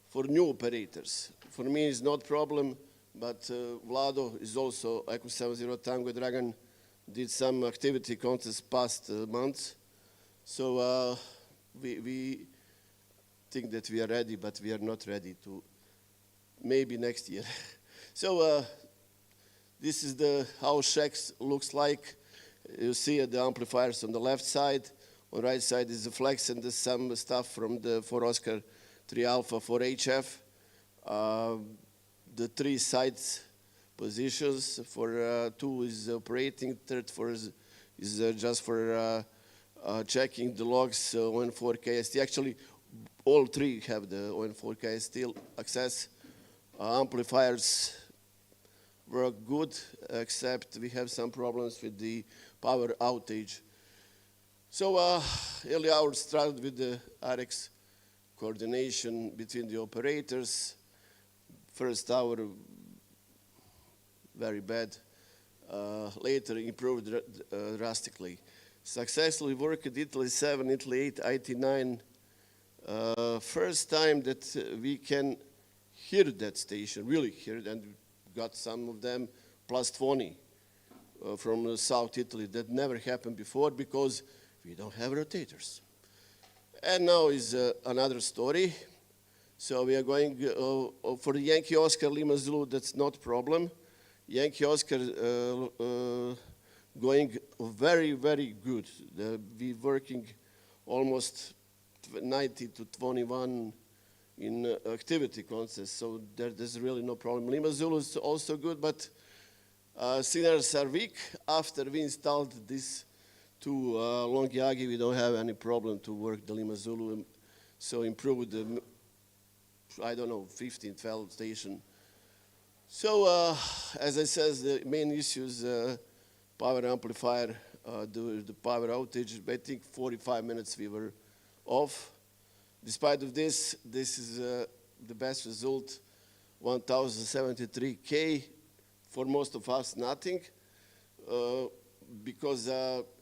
for new operators. For me, it's not problem, but Vlado is also ICC Tango Dragon did some activity contest past months. So we think that we are ready, but we are not ready to maybe next year. So this is how Shex looks like. You see the amplifiers on the left side. On the right side is the flex and some stuff from the 4 Oscar 3 Alpha 4 HF. The 3 sides positions for 2 is operating, third is just for checking the logs on 4 KST. Actually, all 3 have the on 4 KST access. Amplifiers work good, except we have some problems with the power outage. So early hours started with the RX coordination between the operators. First hour, very bad. Later improved drastically. Successfully worked Italy 7, Italy 8, IT9. First time that we can hear that station, really hear it, and got some of them plus 20 from South Italy. That never happened before because we don't have rotators. And now is another story. So we are going for the Yankee Oscar Lima Zulu, that's not a problem. Yankee Oscar going very, very good. We working almost 90 to 21 in activity contest, so there's really no problem. Lima Zulu is also good, but signals are weak. After we installed these 2 long Yagi, we don't have any problem to work the Lima Zulu, so improved the, I don't know, 15, 12 station. So as I said, the main issues, power amplifier, the power outage. I think 45 minutes we were off. Despite of this, this is the best result, 1073K. For most of us, nothing. Because,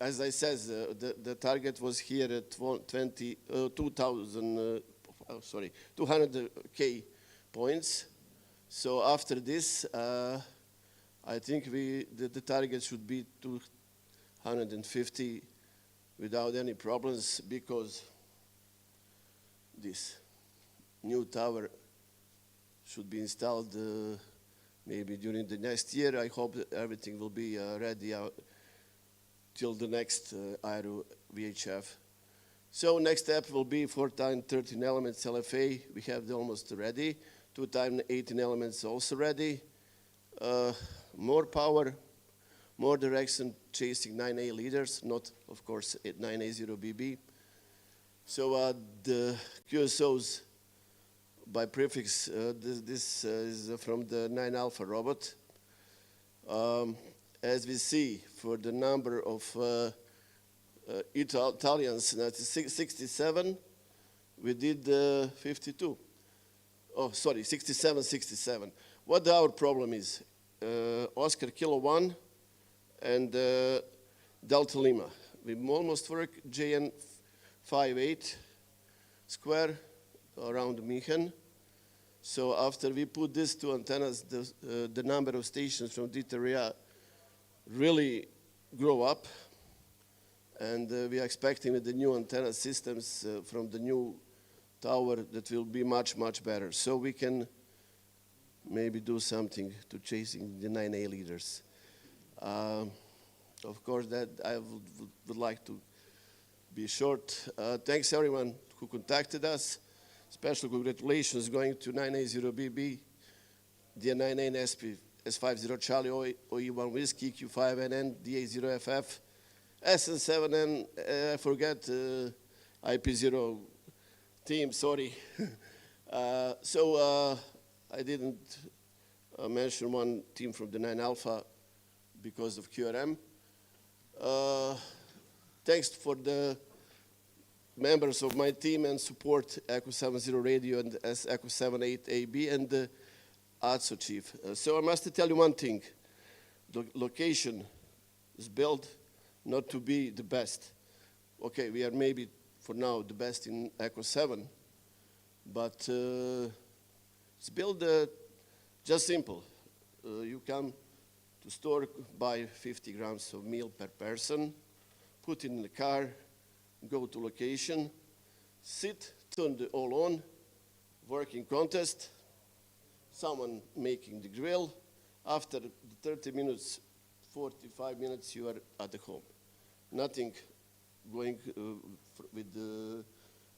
as I said, the target was here at 200K points. So after this, I think the target should be 250 without any problems, because this new tower should be installed maybe during the next year. I hope that everything will be ready till the next IARU VHF. So next step will be 4x 13 elements LFA. We have almost ready. 2x 18 elements also ready. More power, more direction, chasing 9A leaders, not of course 9A0BB. So the QSOs by prefix, this is from the 9 Alpha robot. As we see, for the number of Italians, that's 67. we did 52. Oh, sorry, 67, 67. What our problem is? Oscar Kilo 1 and Delta Lima. We almost work JN 58 square around München. So after we put these two antennas, the number of stations from this area really grow up. And we are expecting with the new antenna systems from the new tower that will be much, much better. So we can maybe do something to chasing the 9A leaders. Of course, that I would like to be short. Thanks everyone who contacted us. Special congratulations going to 9A0BB, DN9A SP, S50 Charlie, OE1 Whiskey, Q5NN, DA0FF, SN7N, I forget IP0 team, sorry. I didn't mention one team from the 9 Alpha because of QRM. Thanks for the members of my team and support Echo 70 Radio and Echo 78 AB and the ATSO chief. So I must tell you one thing. The location is built not to be the best. Okay, we are maybe for now the best in Echo 7, but it's built just simple. You come to store, buy 50 grams of meal per person, put it in the car, go to location, sit, turn the all on, working contest, someone making the grill. After 30 minutes, 45 minutes, you are at the home. Nothing going with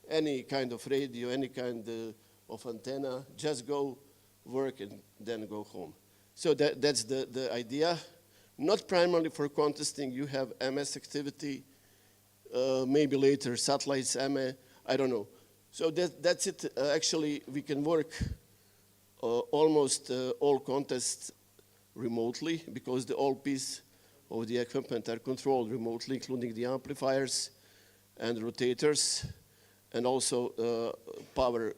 any kind of radio, any kind of antenna, just go work and then go home. So that's the idea. Not primarily for contesting, you have MS activity, maybe later satellites, MA, I don't know. So that's it. Actually, we can work almost all contests remotely because the all piece of the equipment are controlled remotely, including the amplifiers and rotators, and also power,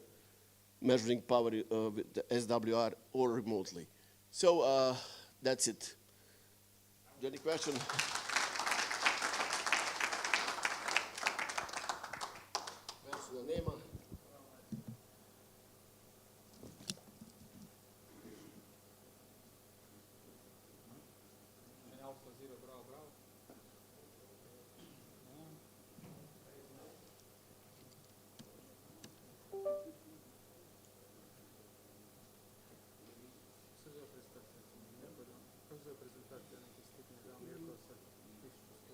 measuring power with the SWR or remotely. So that's it. Any question? Alpha 0, bravo, bravo. Brzo prezentacija nekih skupnih glavnih ekosa, 1100.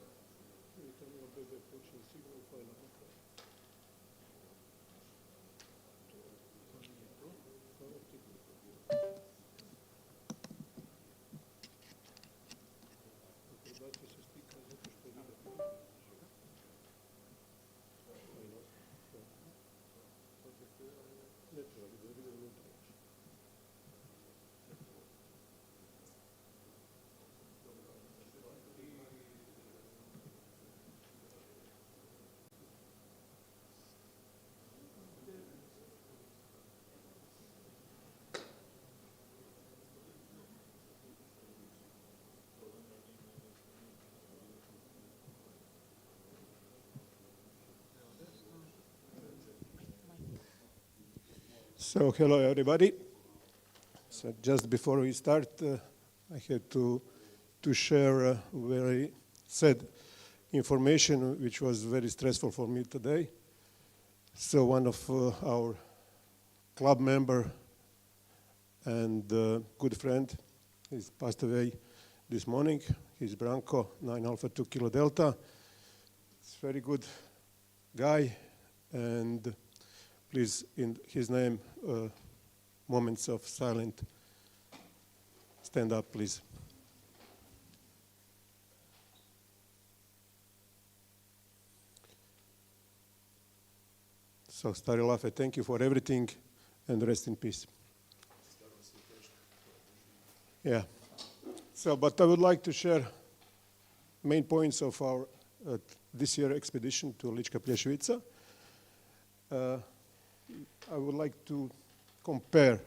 So hello everybody. So just before we start, I had to share very sad information which was very stressful for me today. So one of our club member and good friend, he's passed away this morning. He's Branko, 9 Alpha 2 Kilo Delta. He's a very good guy, and please, in his name, moments of silent. Stand up, please. So, Stari Lafe, thank you for everything, and rest in peace. Yeah. So, but I would like to share main points of our this year expedition to Lička Plješivica. I would like to compare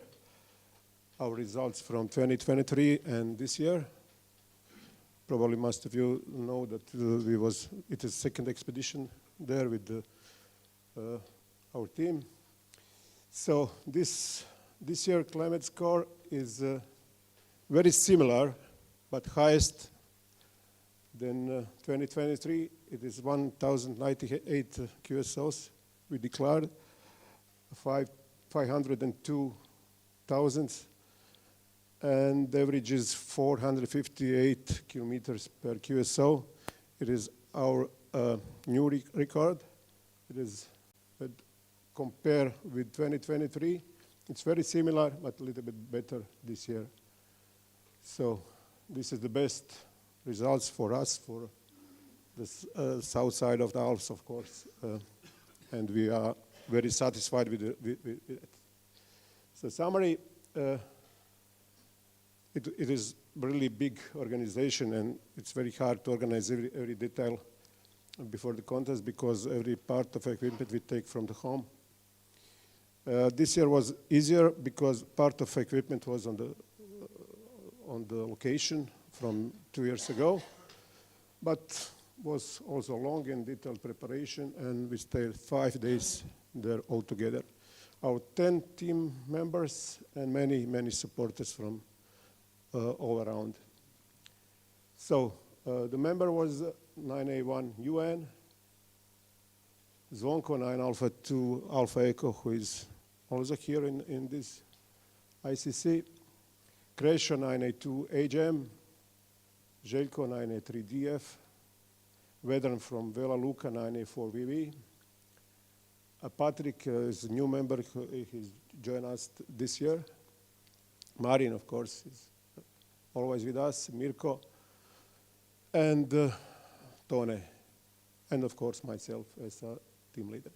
our results from 2023 and this year. Probably most of you know that it is second expedition there with our team. So this year climate score is very similar, but highest than 2023. It is 1,098 QSOs we declared, 502,000, and the average is 458 kilometers per QSO. It is our new record. It is compare with 2023. It's very similar, but a little bit better this year. So this is the best results for us, for the south side of the Alps, of course, and we are very satisfied with it. So summary, it is really big organization, and it's very hard to organize every detail before the contest because every part of equipment we take from the home. This year was easier because part of equipment was on the location from 2 years ago, but was also long and detailed preparation, and we stayed 5 days there altogether. Our 10 team members and many supporters from all around. So the member was 9A1 UN, Zvonko 9 Alpha 2 Alpha Echo, who is also here in this ICC, Krešo 9A2 AGM, Željko 9A3 DF, Vedran from Vela Luka 9A4 VV, Patrick is a new member, he's joined us this year. Marin, of course, is always with us, Mirko, and Tone, and of course myself as a team leader.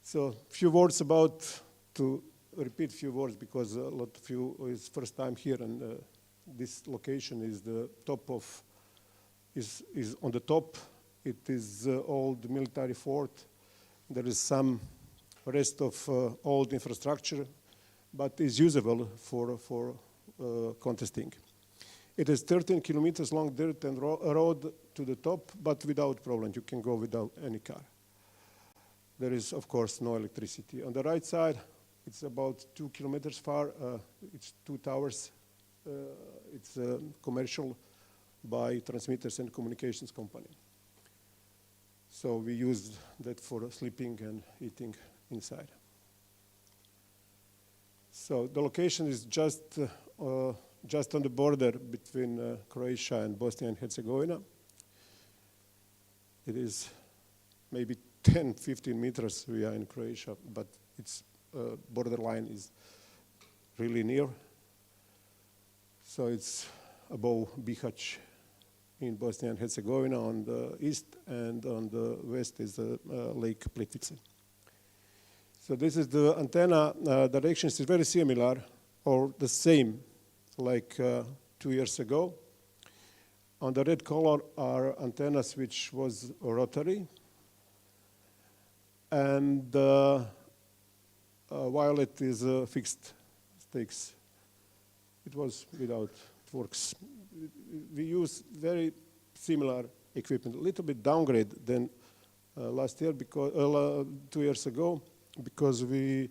So few words to repeat few words because a lot of you is first time here, and this location is the top of, is on the top. It is old military fort. There is some rest of old infrastructure, but is usable for contesting. It is 13 kilometers long dirt and road to the top, but without problem. You can go without any car. There is, of course, no electricity. On the right side, it's about 2 kilometers far. It's 2 towers. It's commercial by transmitters and communications company. So we use that for sleeping and eating inside. So the location is just on the border between Croatia and Bosnia and Herzegovina. It is maybe 10, 15 meters we are in Croatia, but its borderline is really near. So it's above Bihać in Bosnia and Herzegovina on the east, and on the west is Lake Plitvice. So this is the antenna directions is very similar or the same like 2 years ago. On the red color are antennas which was rotary, and violet is fixed stakes. It was without, it works. We use very similar equipment, a little bit downgrade than last year, because 2 years ago, because you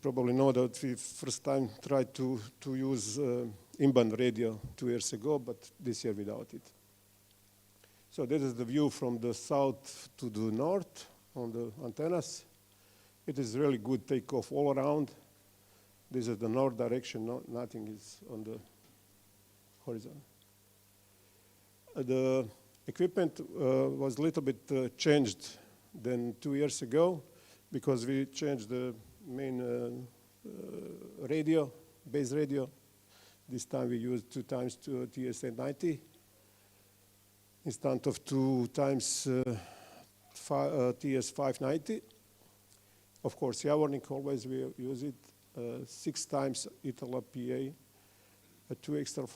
probably know that we first time tried to use in-band radio 2 years ago, but this year without it. So this is the view from the south to the north on the antennas. It is really good takeoff all around. This is the north direction, nothing is on the horizon. The equipment was a little bit changed than 2 years ago because we changed the main radio, base radio. This time we used 2 times TS-890 instead of 2 times TS-590. Of course, Javornik always we use it. 6 times Itala PA, 2 extra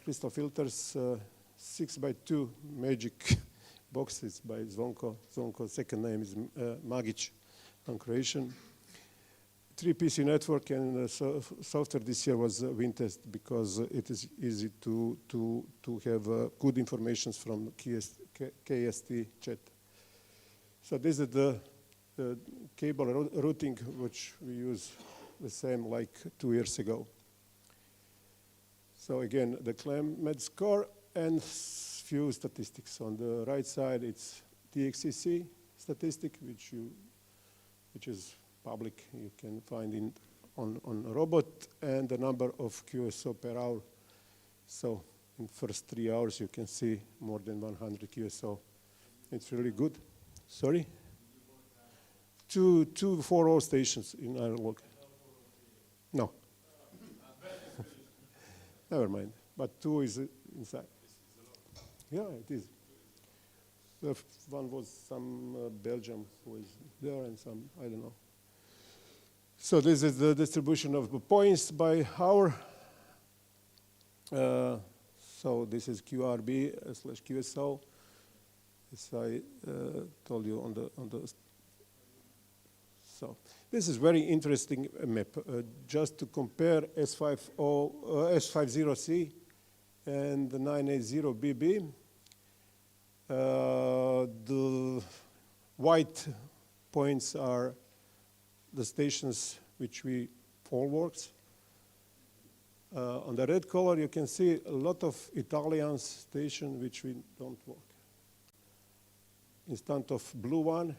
crystal filters, 6x2 magic boxes by Zvonko. Zvonko's second name is Magic. on Croatian. 3PC network and software this year was WinTest because it is easy to have good information from KST chat. So this is the cable routing which we use the same like 2 years ago. So again, the CLAMED score and few statistics. On the right side, it's DXCC statistic, which is public. You can find on a robot, and the number of QSO per hour. So in first 3 hours, you can see more than 100 QSO. It's really good. Sorry? Two 4-hour stations in our log. No. Never mind. But 2 is inside. Yeah, it is. One was some Belgium who is there and some, I don't know. So this is the distribution of the points by hour. So this is QRB/QSO, as I told you on the. So this is very interesting map. Just to compare S50C and the 980BB. The white points are the stations which we all works. On the red color, you can see a lot of Italian stations which we don't work. Instead of blue one,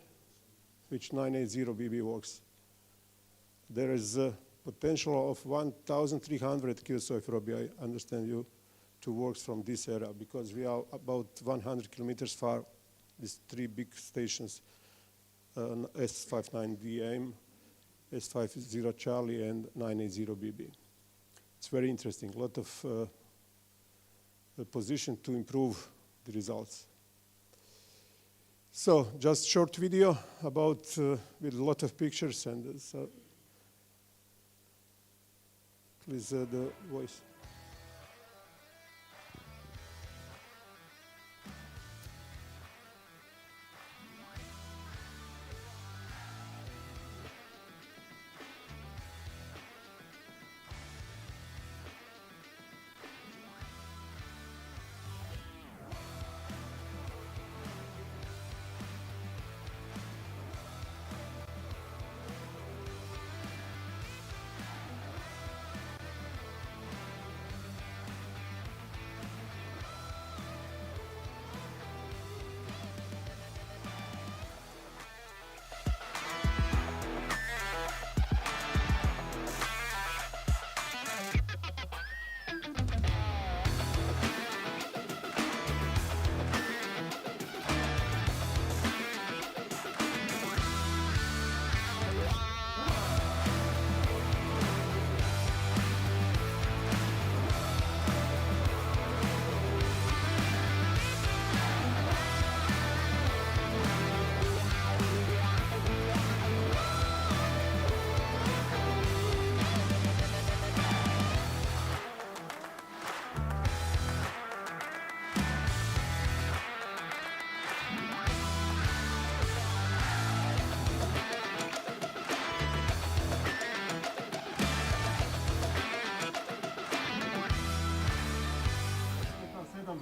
which 980BB works. There is a potential of 1,300 QSO, if Robbie, I understand you, to work from this area, because we are about 100 kilometers far, these 3 big stations, S59DM, S50 Charlie, and 980BB. It's very interesting, a lot of position to improve the results. So just short video about, with a lot of pictures, and so please the voice.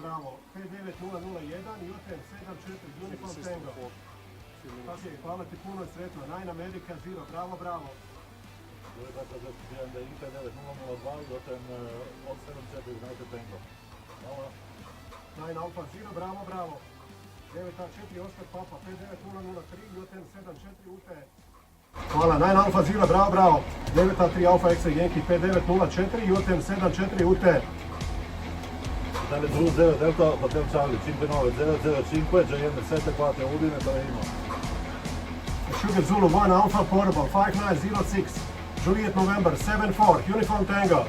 Bravo, 59001 i UTM 74 Uniform Tango. Ok, hvala ti puno i sretno. Nine America Zero, bravo, bravo. Dakle, zaštićujem da je I59002 i UTM 874 United Tango. Hvala. Nine Alpha Zero, bravo, bravo. 9A4 Oscar Papa 59003 i UTM 74 UT. Hvala, Nine Alpha Zero, bravo, bravo. 9A3 Alpha X-Ray Yankee 5904 i UTM 74 UT. Tale Zulu 0 Delta Hotel Charlie 59005 JM 74 Udine Torino. Sugar Zulu 1 Alpha Portable 5906 Juliet November 74 Uniform Tango.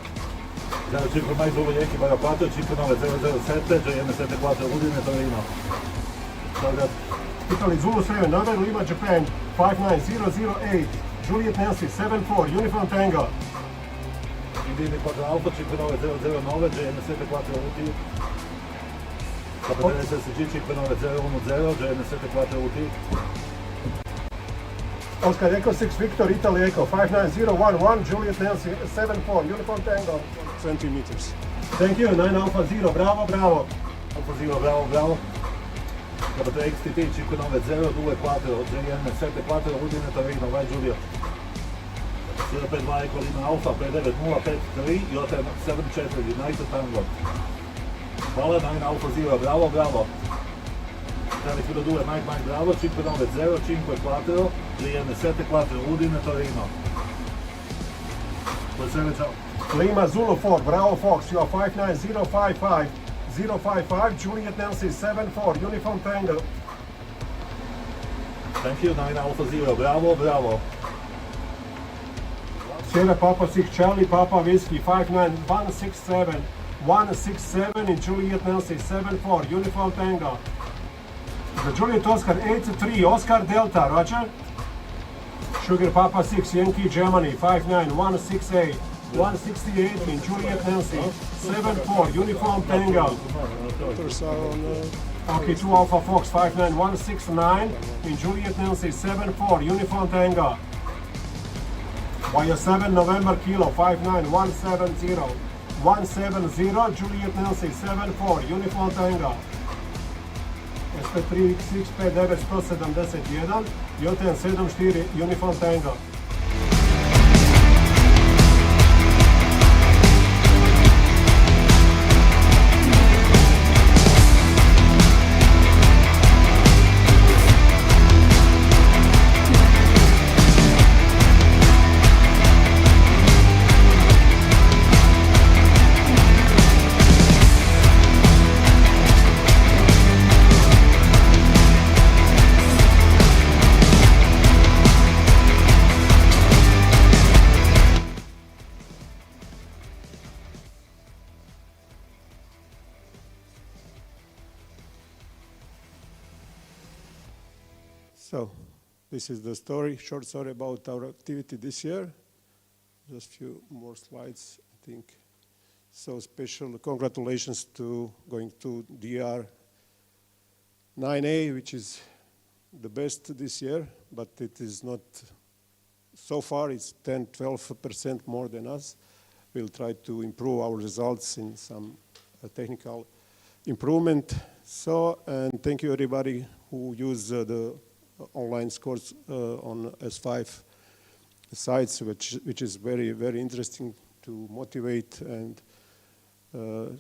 Tale 5 Mike Zulu Yankee Bagapato 59007 JM 74 Udine Torino. Italy Zulu 7 November Lima Japan 59008 Juliet Nancy 74 Uniform Tango. Indini Quadro Alfa 59009 JM 74 UT. Kapitale SSG 59010 JM 74 UT. Oscar Echo 6 Victor, Italy Echo 59011, Juliet Nancy 74, Uniform Tango. 20 meters. Thank you, 9 Alpha 0, bravo, bravo. Alpha 0, bravo, bravo. Dopo XTT 590, 2-4, JN 7-4, Udine Torino, vai Giulio. 052 Echo Lima Alpha, P9053, Jotem 74, United Tango. Hvala, 9 Alpha 0, bravo, bravo. Filo 2, Mike, bravo, 590, 5-4, JN 7-4, Udine Torino. Lima Zulu 4, Bravo Fox, you are 59055, 055, Juliet Nancy 74, Uniform Tango. Thank you, 9 Alpha 0, bravo, bravo. Sierra Papa 6 Charlie Papa Whiskey 59167, 167 in Juliet Nancy 74, Uniform Tango. The Juliet Oscar 83, Oscar Delta, Roger. Sugar Papa 6 Yankee Germany 59168, 168 in Juliet Nancy 74, Uniform Tango. Okay, 2 Alpha Fox 59169 in Juliet Nancy 74, Uniform Tango. Bio 7 November Kilo 59170, 170 Juliet Nancy 74, Uniform Tango. SP3 X6P9 171, Joten 74, Uniform Tango. So, this is the story, short story about our activity this year. Just a few more slides, I think. So special congratulations to going to DR 9A, which is the best this year, but it is not, so far it's 10-12% more than us. We'll try to improve our results in some technical improvement. So, and thank you everybody who use the online scores on S5 sites, which is very, very interesting to motivate, and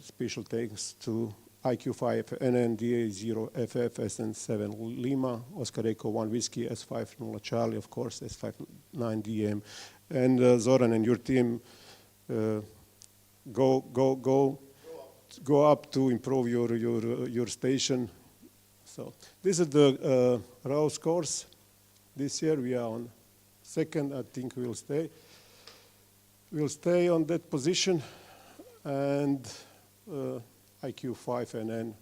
special thanks to IQ5, NNDA 0, FF, SN7 Lima, Oscar Echo 1 Whiskey, S5 Nula Charlie, of course, S5 9 DM, and Zoran and your team go up to improve your station. So this is the raw scores. This year we are on second. I think we'll stay on that position, and IQ5 and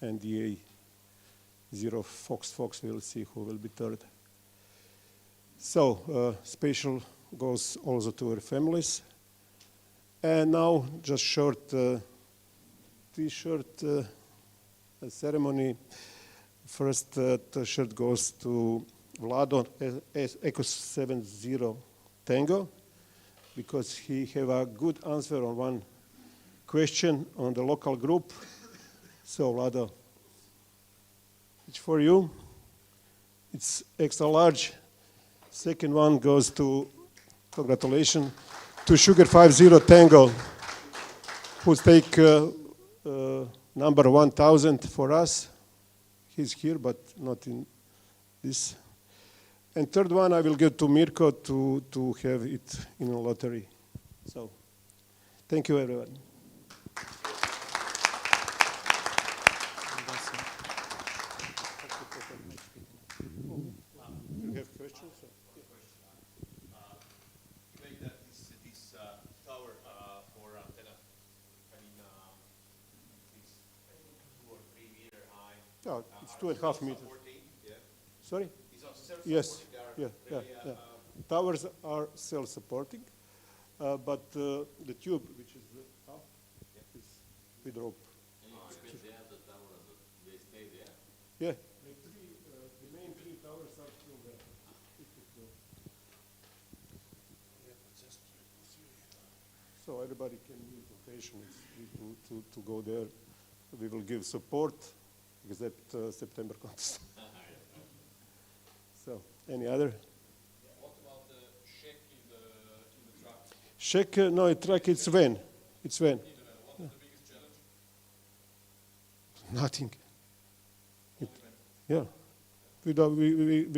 NDA 0 Fox we'll see who will be third. So special goes also to our families. And now just short T-shirt ceremony. First T-shirt goes to Vlado Echo 70 Tango, because he have a good answer on one question on the local group. So Vlado, it's for you. It's extra large. Second one goes to, congratulations, to Sugar 50 Tango, who take number 1000 for us. He's here, but not in this. And third one, I will give to Mirko to have it in a lottery. So, thank you, everyone. You have questions? You made that this tower for antenna, I mean, this 2 or 3 meter high. Oh, it's 2.5 meters. Yeah. Sorry? It's also self-supporting. Yes. They are Yeah. really, Towers are self-supporting, but the tube, which is up, is with rope. And you keep it there, the tower, they stay there? Yeah. The main three towers are still there. everybody can use location to go there. We will give support because that September contest. So, any other? What about the check in the truck? Check, no, truck, it's van. It's van. What is the biggest challenge? Nothing. Yeah. We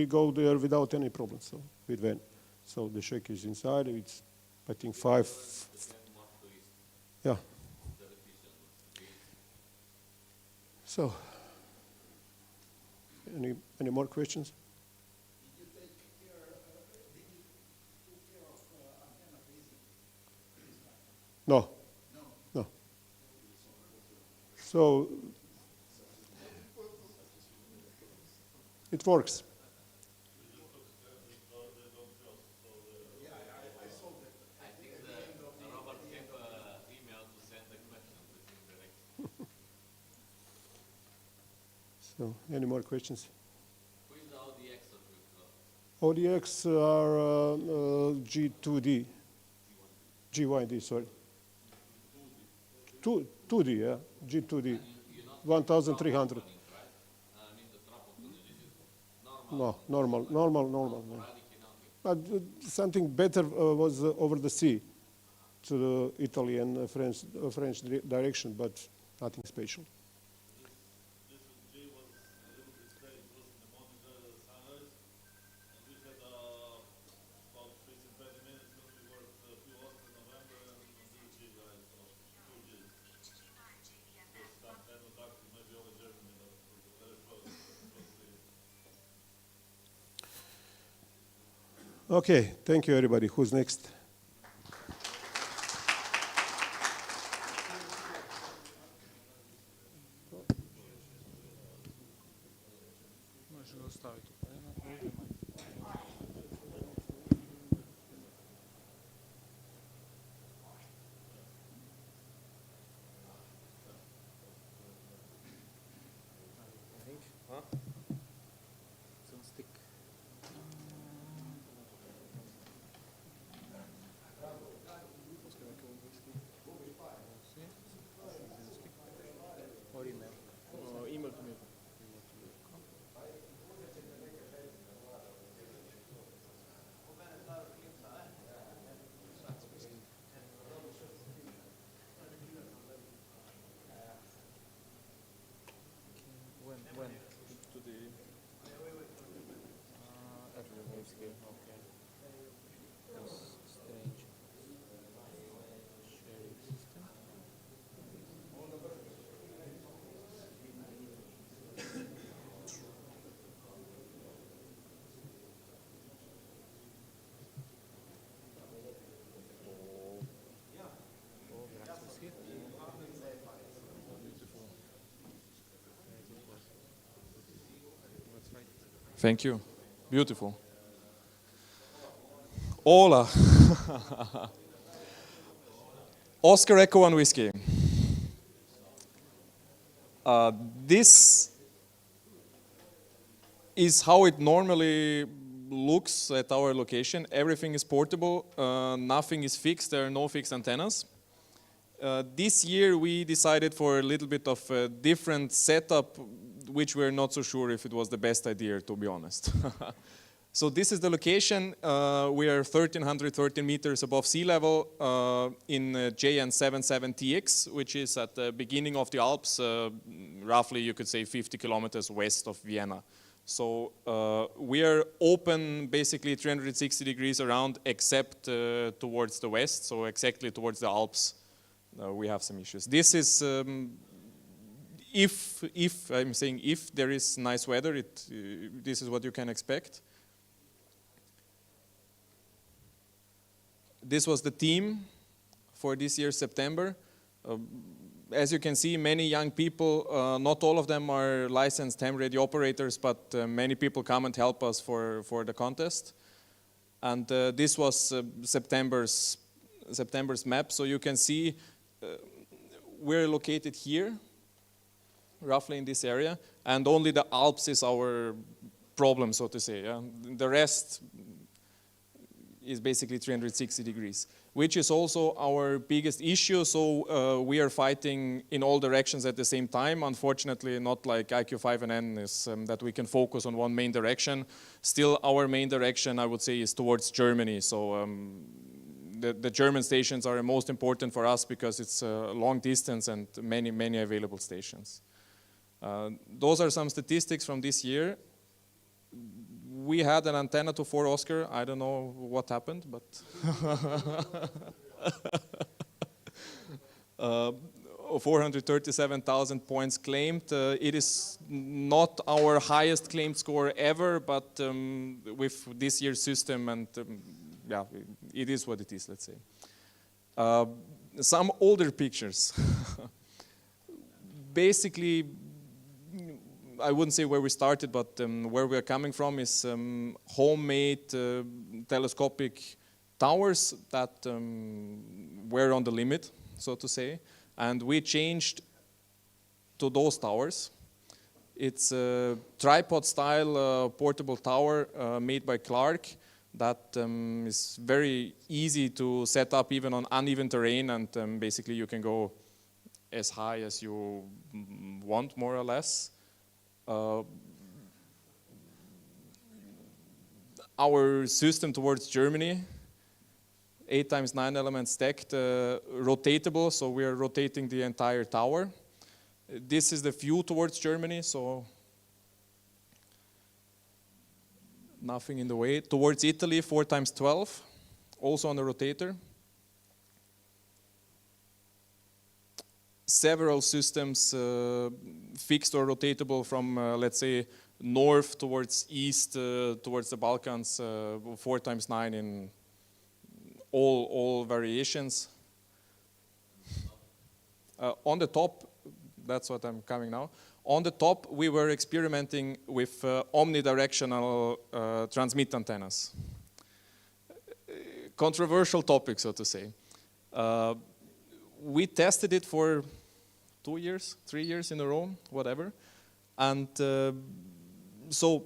go there without any problem, so with van. So the check is inside, it's, I think, 5. Yeah. So, any more questions? No. No. So it works. I think Robert gave an email to send the questions within direct. So, any more questions? Who is the ODX of the ODX are G2D. GYD, sorry. 2D, yeah. G2D. 1,300. right? I mean the trouble this is No, normal. But something better was over the sea to the Italy and French direction, but nothing special. Okay, thank you, everybody. Who's next? Možeš ga ostaviti. Ovdje manje. Some stick. Or email. Email to me. When? To the everywhere here. Okay. That's strange. Sharing system. Oh, grazie. Beautiful. That's right. Thank you. Beautiful. Hola. Oscar Echo 1 Whiskey. This is how it normally looks at our location. Everything is portable. Nothing is fixed. There are no fixed antennas. This year we decided for a little bit of a different setup, which we're not so sure if it was the best idea, to be honest. So this is the location. We are 1,313 meters above sea level in JN77TX, which is at the beginning of the Alps, roughly you could say 50 kilometers west of Vienna. So we are open basically 360 degrees around except towards the west, so exactly towards the Alps. We have some issues. This is, if I'm saying if there is nice weather, this is what you can expect. This was the team for this year, September. As you can see, many young people, not all of them are licensed ham radio operators, but many people come and help us for the contest. And this was September's map. So you can see we're located here, roughly in this area, and only the Alps is our problem, so to say. Yeah? The rest, is basically 360 degrees, which is also our biggest issue. So we are fighting in all directions at the same time. Unfortunately, not like IQ5N is that we can focus on one main direction. Still, our main direction, I would say, is towards Germany. So the German stations are most important for us because it's a long distance and many available stations. Those are some statistics from this year. We had an antenna to 4 Oscar. I don't know what happened, but 437,000 points claimed. It is not our highest claimed score ever, but with this year's system, and yeah, it is what it is, let's say. Some older pictures. Basically, I wouldn't say where we started, but where we are coming from is homemade telescopic towers that were on the limit, so to say. And we changed to those towers. It's a tripod-style portable tower made by Clark that is very easy to set up even on uneven terrain, and basically you can go as high as you want, more or less. Our system towards Germany, 8 × 9 elements stacked, rotatable, so we are rotating the entire tower. This is the view towards Germany, so nothing in the way. Towards Italy, 4 × 12, also on the rotator. Several systems fixed or rotatable from, let's say, north towards east, towards the Balkans, 4 × 9 in all variations. On the top, that's what I'm coming now. On the top, we were experimenting with omnidirectional transmit antennas. Controversial topic, so to say. We tested it for 2 years, 3 years in a row, whatever. And so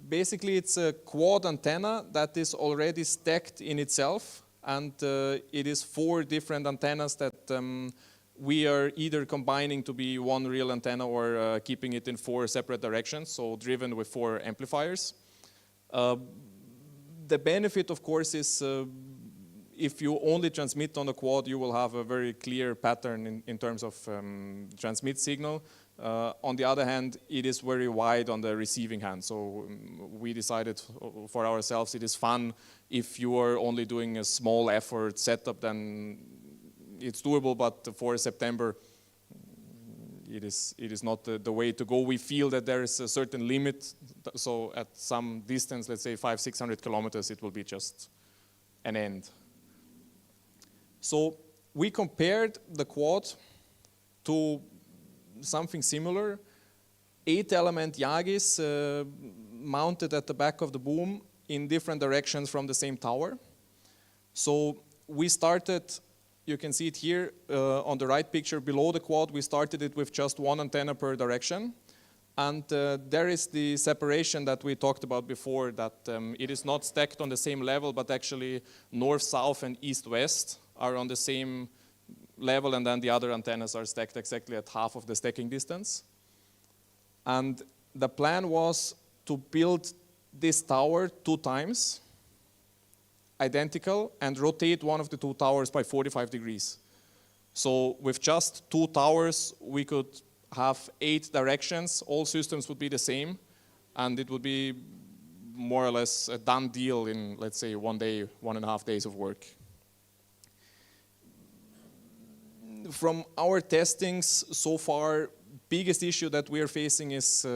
basically it's a quad antenna that is already stacked in itself, and it is 4 different antennas that we are either combining to be one real antenna or keeping it in 4 separate directions, so driven with 4 amplifiers. The benefit, of course, is if you only transmit on the quad, you will have a very clear pattern in terms of transmit signal. On the other hand, it is very wide on the receiving hand. So we decided for ourselves it is fun if you are only doing a small effort setup, then it's doable, but for September, it is not the way to go. We feel that there is a certain limit. So at some distance, let's say 500-600 kilometers, it will be just an end. So we compared the quad to something similar, 8-element Yagis mounted at the back of the boom in different directions from the same tower. So we started, you can see it here on the right picture below the quad, we started it with just 1 antenna per direction. And there is the separation that we talked about before, that it is not stacked on the same level, but actually north-south and east-west are on the same level, and then the other antennas are stacked exactly at half of the stacking distance. And the plan was to build this tower 2 times, identical, and rotate one of the 2 towers by 45 degrees. So with just 2 towers, we could have 8 directions, all systems would be the same, and it would be more or less a done deal in, let's say, 1 day, 1.5 days of work. From our testings so far, biggest issue that we are facing is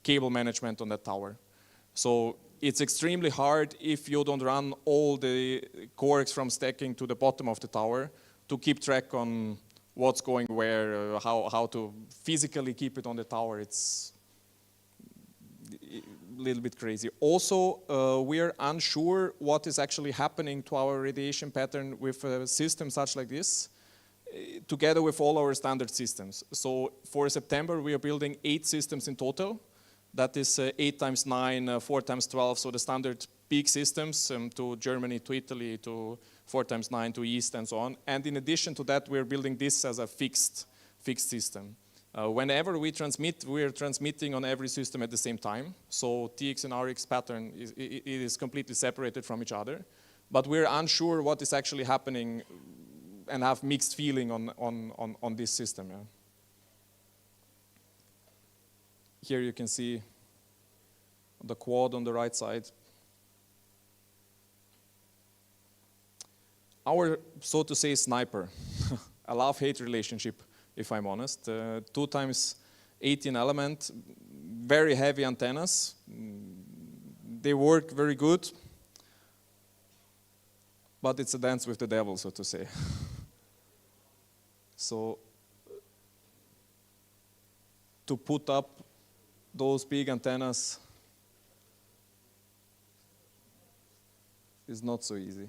cable management on that tower. So it's extremely hard if you don't run all the corks from stacking to the bottom of the tower to keep track on what's going where, how to physically keep it on the tower. It's a little bit crazy. Also, we are unsure what is actually happening to our radiation pattern with a system such like this, together with all our standard systems. So for September, we are building 8 systems in total. That is 8 × 9, 4 × 12, so the standard big systems to Germany, to Italy, to 4x9, to East, and so on. And in addition to that, we're building this as a fixed system. Whenever we transmit, we're transmitting on every system at the same time. So TX and RX pattern is completely separated from each other. But we're unsure what is actually happening and have mixed feeling on this system. Yeah. Here you can see the quad on the right side. Our, so to say, sniper, a love-hate relationship, if I'm honest. 2x18 element, very heavy antennas. They work very good, but it's a dance with the devil, so to say. So, to put up those big antennas is not so easy.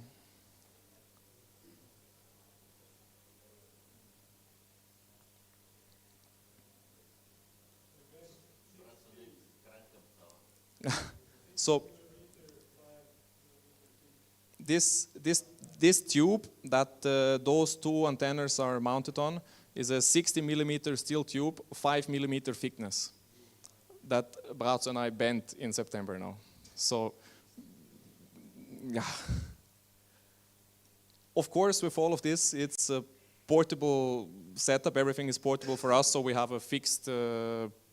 So this tube that those two antennas are mounted on is a 60 millimeter steel tube, 5 millimeter thickness that Bratz and I bent in September now. So, yeah. Of course, with all of this, it's a portable setup. Everything is portable for us, so we have a fixed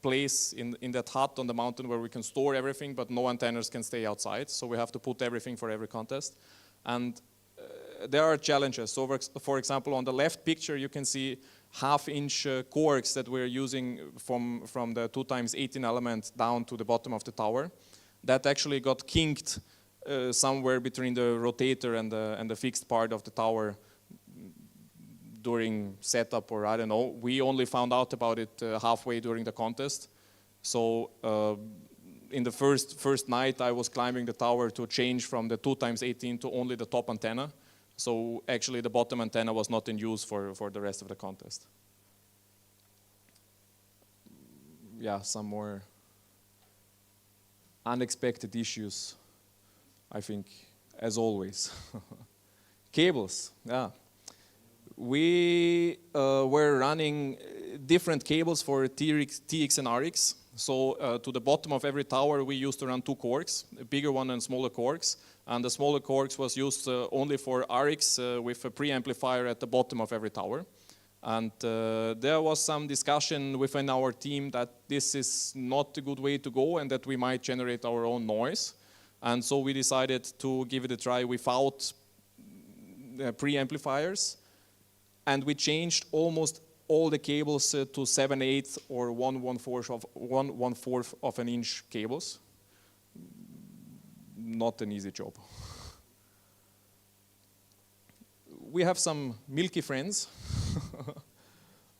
place in that hut on the mountain where we can store everything, but no antennas can stay outside, so we have to put everything for every contest. And there are challenges. So for example, on the left picture, you can see half-inch corks that we're using from the 2x18 element down to the bottom of the tower. That actually got kinked somewhere between the rotator and the fixed part of the tower during setup, or I don't know. We only found out about it halfway during the contest. So in the first night, I was climbing the tower to change from the 2x18 to only the top antenna. So actually the bottom antenna was not in use for the rest of the contest. Yeah, some more unexpected issues, I think, as always. Cables, yeah. We were running different cables for TX and RX. So to the bottom of every tower, we used to run two corks, a bigger one and smaller corks. And the smaller corks was used only for RX with a preamplifier at the bottom of every tower. And there was some discussion within our team that this is not a good way to go and that we might generate our own noise. And so we decided to give it a try without preamplifiers. And we changed almost all the cables to 7/8 or 1/4 of an inch cables. Not an easy job. We have some milky friends.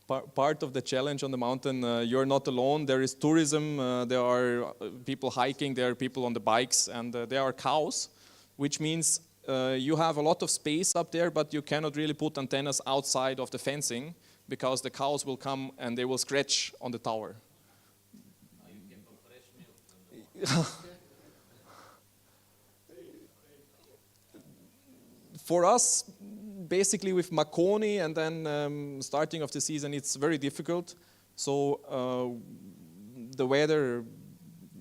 Part of the challenge on the mountain, you're not alone. There is tourism, there are people hiking, there are people on the bikes, and there are cows, which means you have a lot of space up there, but you cannot really put antennas outside of the fencing because the cows will come and they will scratch on the tower. For us, basically with Makoni and then starting of the season, it's very difficult. So the weather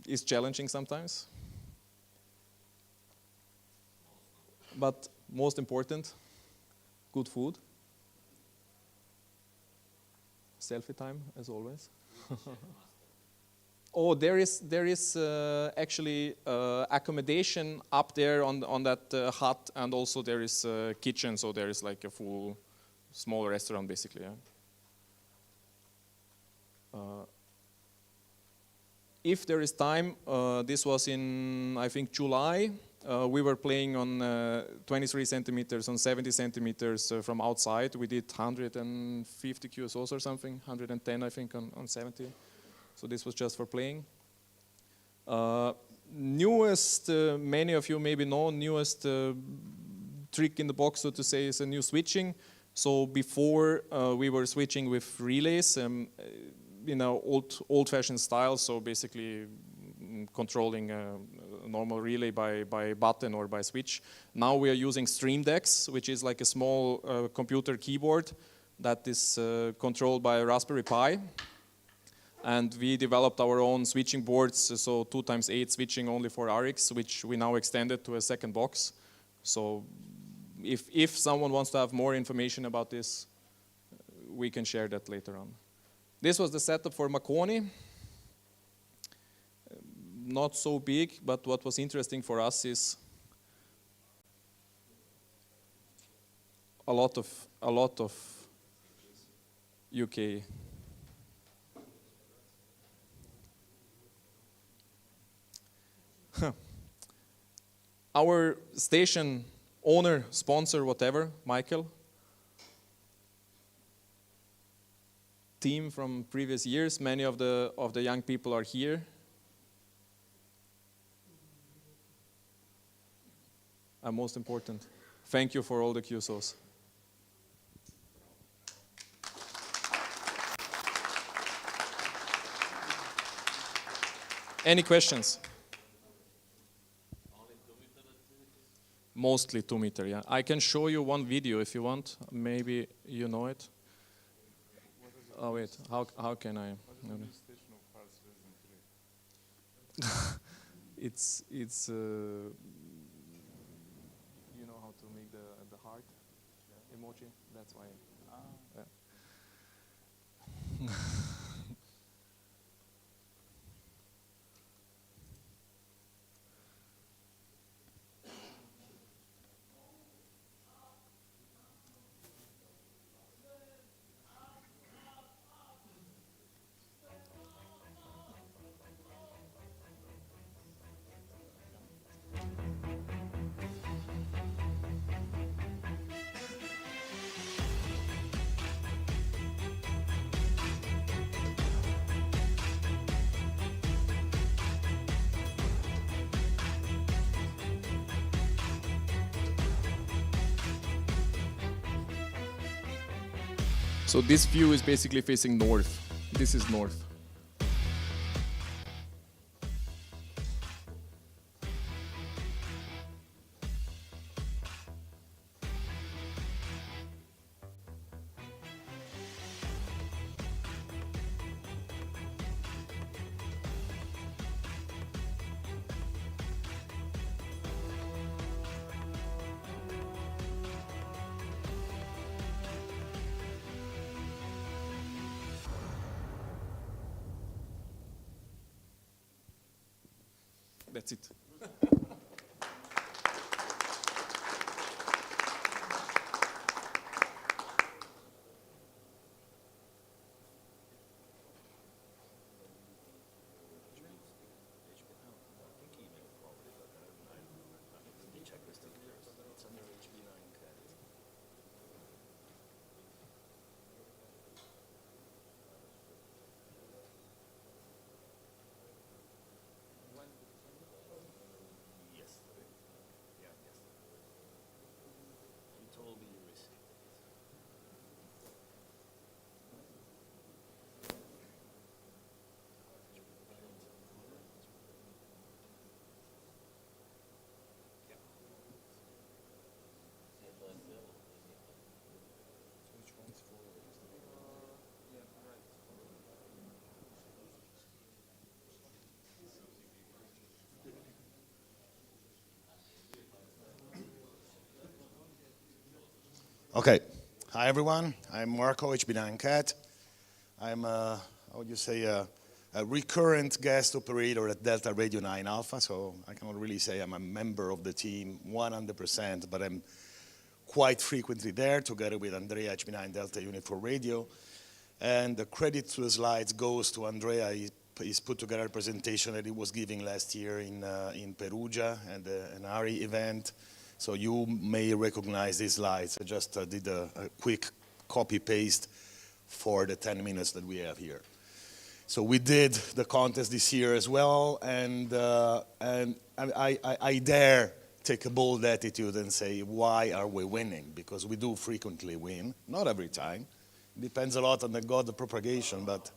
is challenging sometimes. But most important, good food. Selfie time, as always. Oh, there is actually accommodation up there on that hut, and also there is a kitchen, so there is like a full small restaurant basically. Yeah. If there is time, this was in, I think, July. We were playing on 23 centimeters, on 70 centimeters from outside. We did 150 QSOs or something, 110 I think on 70. So this was just for playing. Newest, many of you maybe know, newest trick in the box, so to say, is a new switching. So before we were switching with relays in an old-fashioned style, so basically controlling normal relay by button or by switch. Now we are using Stream Decks, which is like a small computer keyboard that is controlled by a Raspberry Pi. And we developed our own switching boards, so 2x8 switching only for RX, which we now extended to a second box. So if someone wants to have more information about this, we can share that later on. This was the setup for Makoni. Not so big, but what was interesting for us is a lot of UK. Our station owner, sponsor, whatever, Michael, team from previous years, many of the young people are here. And most important, thank you for all the QSOs. Any questions? Mostly 2 meter, yeah. I can show you one video if you want. Maybe you know it. Oh wait, how can I? It's you know how to make the heart emoji. That's why. Yeah. So this view is basically facing north. This is north. That's it. Okay. Hi, everyone. I'm Marco HB9CAT. I'm, how would you say, a recurrent guest operator at Delta Radio 9 Alpha, so I cannot really say I'm a member of the team 100%, but I'm quite frequently there together with Andrea HB9 Delta Unit for Radio. And the credit to the slides goes to Andrea. He's put together a presentation that he was giving last year in Perugia at an ARI event. So you may recognize these slides. I just did a quick copy-paste for the 10 minutes that we have here. So we did the contest this year as well, and I dare take a bold attitude and say, why are we winning? Because we do frequently win, not every time. It depends a lot on the God of propagation, but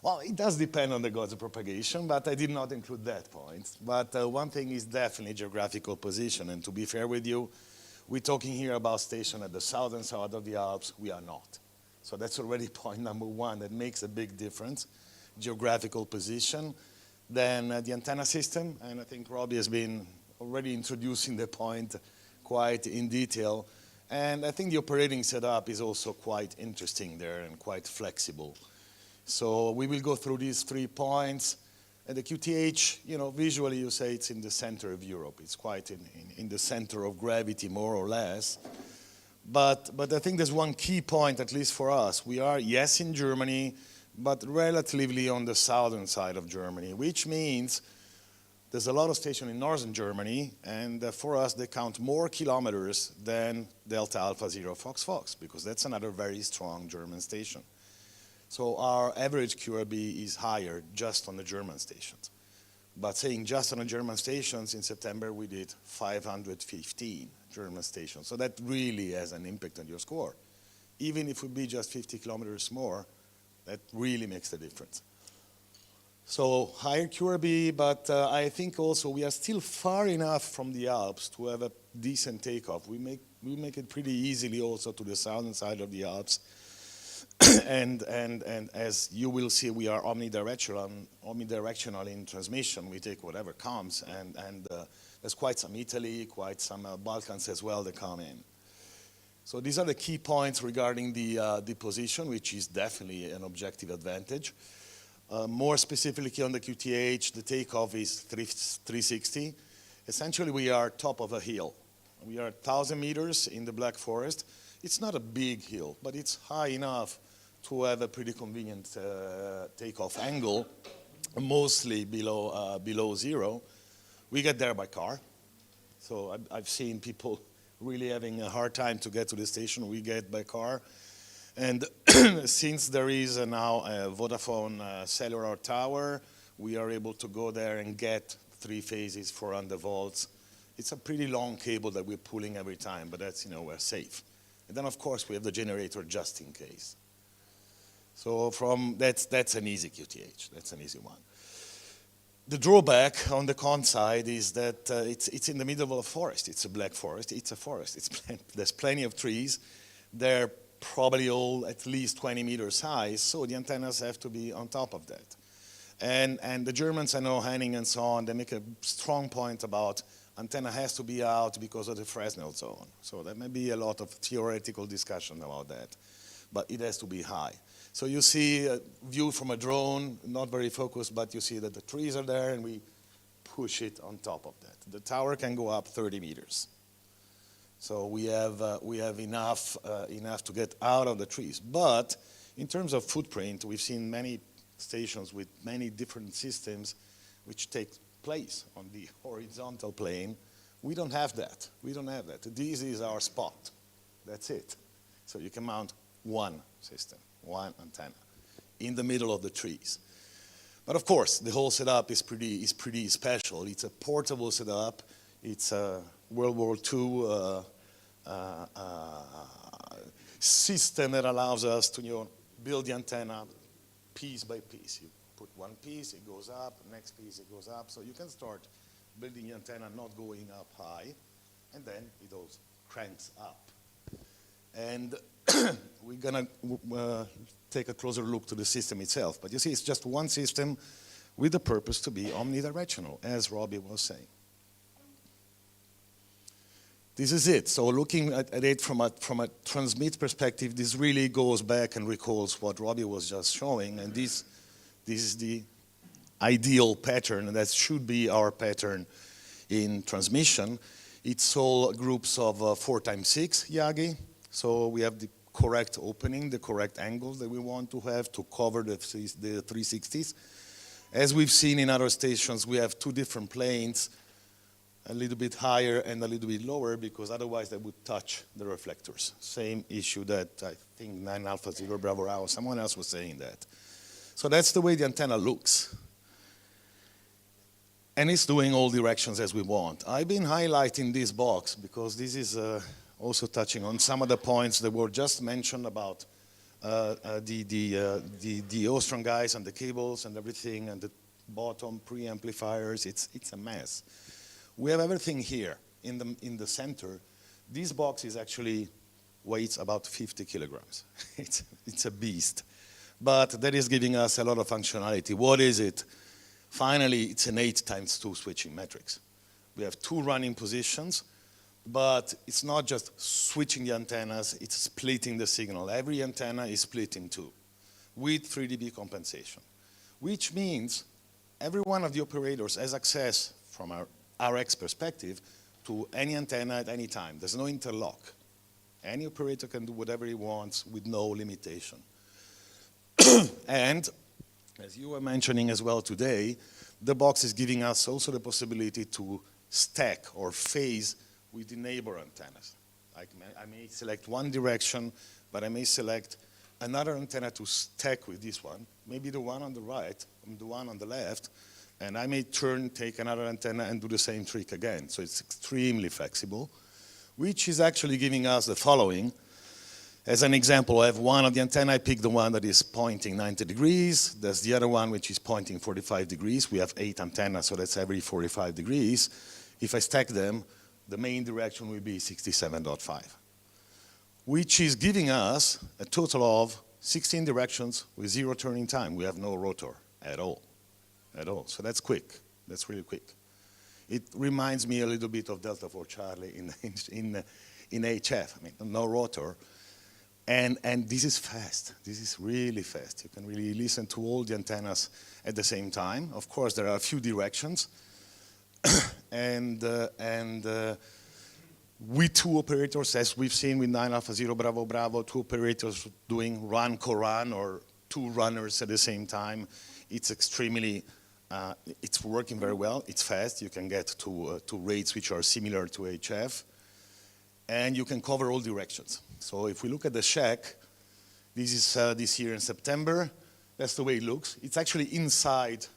Well, it does depend on the Gaussian propagation, but I did not include that point. But one thing is definitely geographical position, and to be fair with you, we're talking here about station at the southern side of the Alps. We are not. So that's already point number one that makes a big difference, geographical position. Then the antenna system, and I think Robbie has been already introducing the point quite in detail. And I think the operating setup is also quite interesting there and quite flexible. So we will go through these 3 points. And the QTH, you know, visually you say it's in the center of Europe. It's quite in the center of gravity, more or less. But I think there's one key point, at least for us. We are, yes, in Germany, but relatively on the southern side of Germany, which means there's a lot of stations in northern Germany, and for us, they count more kilometers than Delta Alpha Zero Fox Fox, because that's another very strong German station. So our average QRB is higher just on the German stations. But saying just on the German stations, in September we did 515 German stations. So that really has an impact on your score. Even if it would be just 50 kilometers more, that really makes a difference. So higher QRB, but I think also we are still far enough from the Alps to have a decent takeoff. We make it pretty easily also to the southern side of the Alps. and as you will see, we are omnidirectional in transmission. We take whatever comes, and there's quite some Italy, quite some Balkans as well that come in. So these are the key points regarding the position, which is definitely an objective advantage. More specifically on the QTH, the takeoff is 360. Essentially, we are top of a hill. We are 1,000 meters in the Black Forest. It's not a big hill, but it's high enough to have a pretty convenient takeoff angle, mostly below zero. We get there by car. So I've seen people really having a hard time to get to the station. We get by car. And since there is now a Vodafone cellular tower, we are able to go there and get 3 phases 400 volts. It's a pretty long cable that we're pulling every time, but that's, you know, we're safe. And then, of course, we have the generator just in case. So that's an easy QTH. That's an easy one. The drawback on the con side is that it's in the middle of a forest. It's a black forest. It's a forest. There's plenty of trees. They're probably all at least 20 meters high, so the antennas have to be on top of that. And the Germans, I know, Henning and so on, they make a strong point about antenna has to be out because of the Fresnel zone. So there may be a lot of theoretical discussion about that, but it has to be high. So you see a view from a drone, not very focused, but you see that the trees are there and we push it on top of that. The tower can go up 30 meters. So we have enough to get out of the trees. But in terms of footprint, we've seen many stations with many different systems which take place on the horizontal plane. We don't have that. We don't have that. This is our spot. That's it. So you can mount one system, one antenna, in the middle of the trees. But of course, the whole setup is pretty special. It's a portable setup. It's a World War II system that allows us to build the antenna piece by piece. You put one piece, it goes up, next piece, it goes up. So you can start building the antenna not going up high, and then it all cranks up. And we're going to take a closer look to the system itself. But you see, it's just one system with the purpose to be omnidirectional, as Robbie was saying. This is it. So looking at it from a transmit perspective, this really goes back and recalls what Robbie was just showing. And this is the ideal pattern, and that should be our pattern in transmission. It's all groups of 4x6 Yagi. So we have the correct opening, the correct angles that we want to have to cover the 360s. As we've seen in other stations, we have 2 different planes, a little bit higher and a little bit lower, because otherwise they would touch the reflectors. Same issue that I think 9 Alpha Zero Bravo Hour, someone else was saying that. So that's the way the antenna looks. And it's doing all directions as we want. I've been highlighting this box because this is also touching on some of the points that were just mentioned about the Austrian guys and the cables and everything and the bottom preamplifiers. It's a mess. We have everything here in the center. This box is actually weighs about 50 kilograms. It's a beast. But that is giving us a lot of functionality. What is it? Finally, it's an 8x2 switching matrix. We have 2 running positions, but it's not just switching the antennas, it's splitting the signal. Every antenna is split in 2 with 3 dB compensation, which means every one of the operators has access from our RX perspective to any antenna at any time. There's no interlock. Any operator can do whatever he wants with no limitation. And as you were mentioning as well today, the box is giving us also the possibility to stack or phase with the neighbor antennas. I may select one direction, but I may select another antenna to stack with this one, maybe the one on the right and the one on the left, and I may take another antenna and do the same trick again. So it's extremely flexible, which is actually giving us the following. As an example, I have one of the antenna, I pick the one that is pointing 90 degrees. There's the other one which is pointing 45 degrees. We have 8 antennas, so that's every 45 degrees. If I stack them, the main direction will be 67.5, which is giving us a total of 16 directions with 0 turning time. We have no rotor at all, So that's quick, that's really quick. It reminds me a little bit of Delta 4 Charlie in HF, I mean, no rotor. And this is fast. This is really fast. You can really listen to all the antennas at the same time. Of course, there are a few directions. and with 2 operators, as we've seen with 9 Alpha 0 Bravo Bravo, 2 operators doing run co-run or 2 runners at the same time. It's extremely, it's working very well. It's fast. You can get to rates which are similar to HF. And you can cover all directions. So if we look at the shack, this is this year in September. That's the way it looks. It's actually inside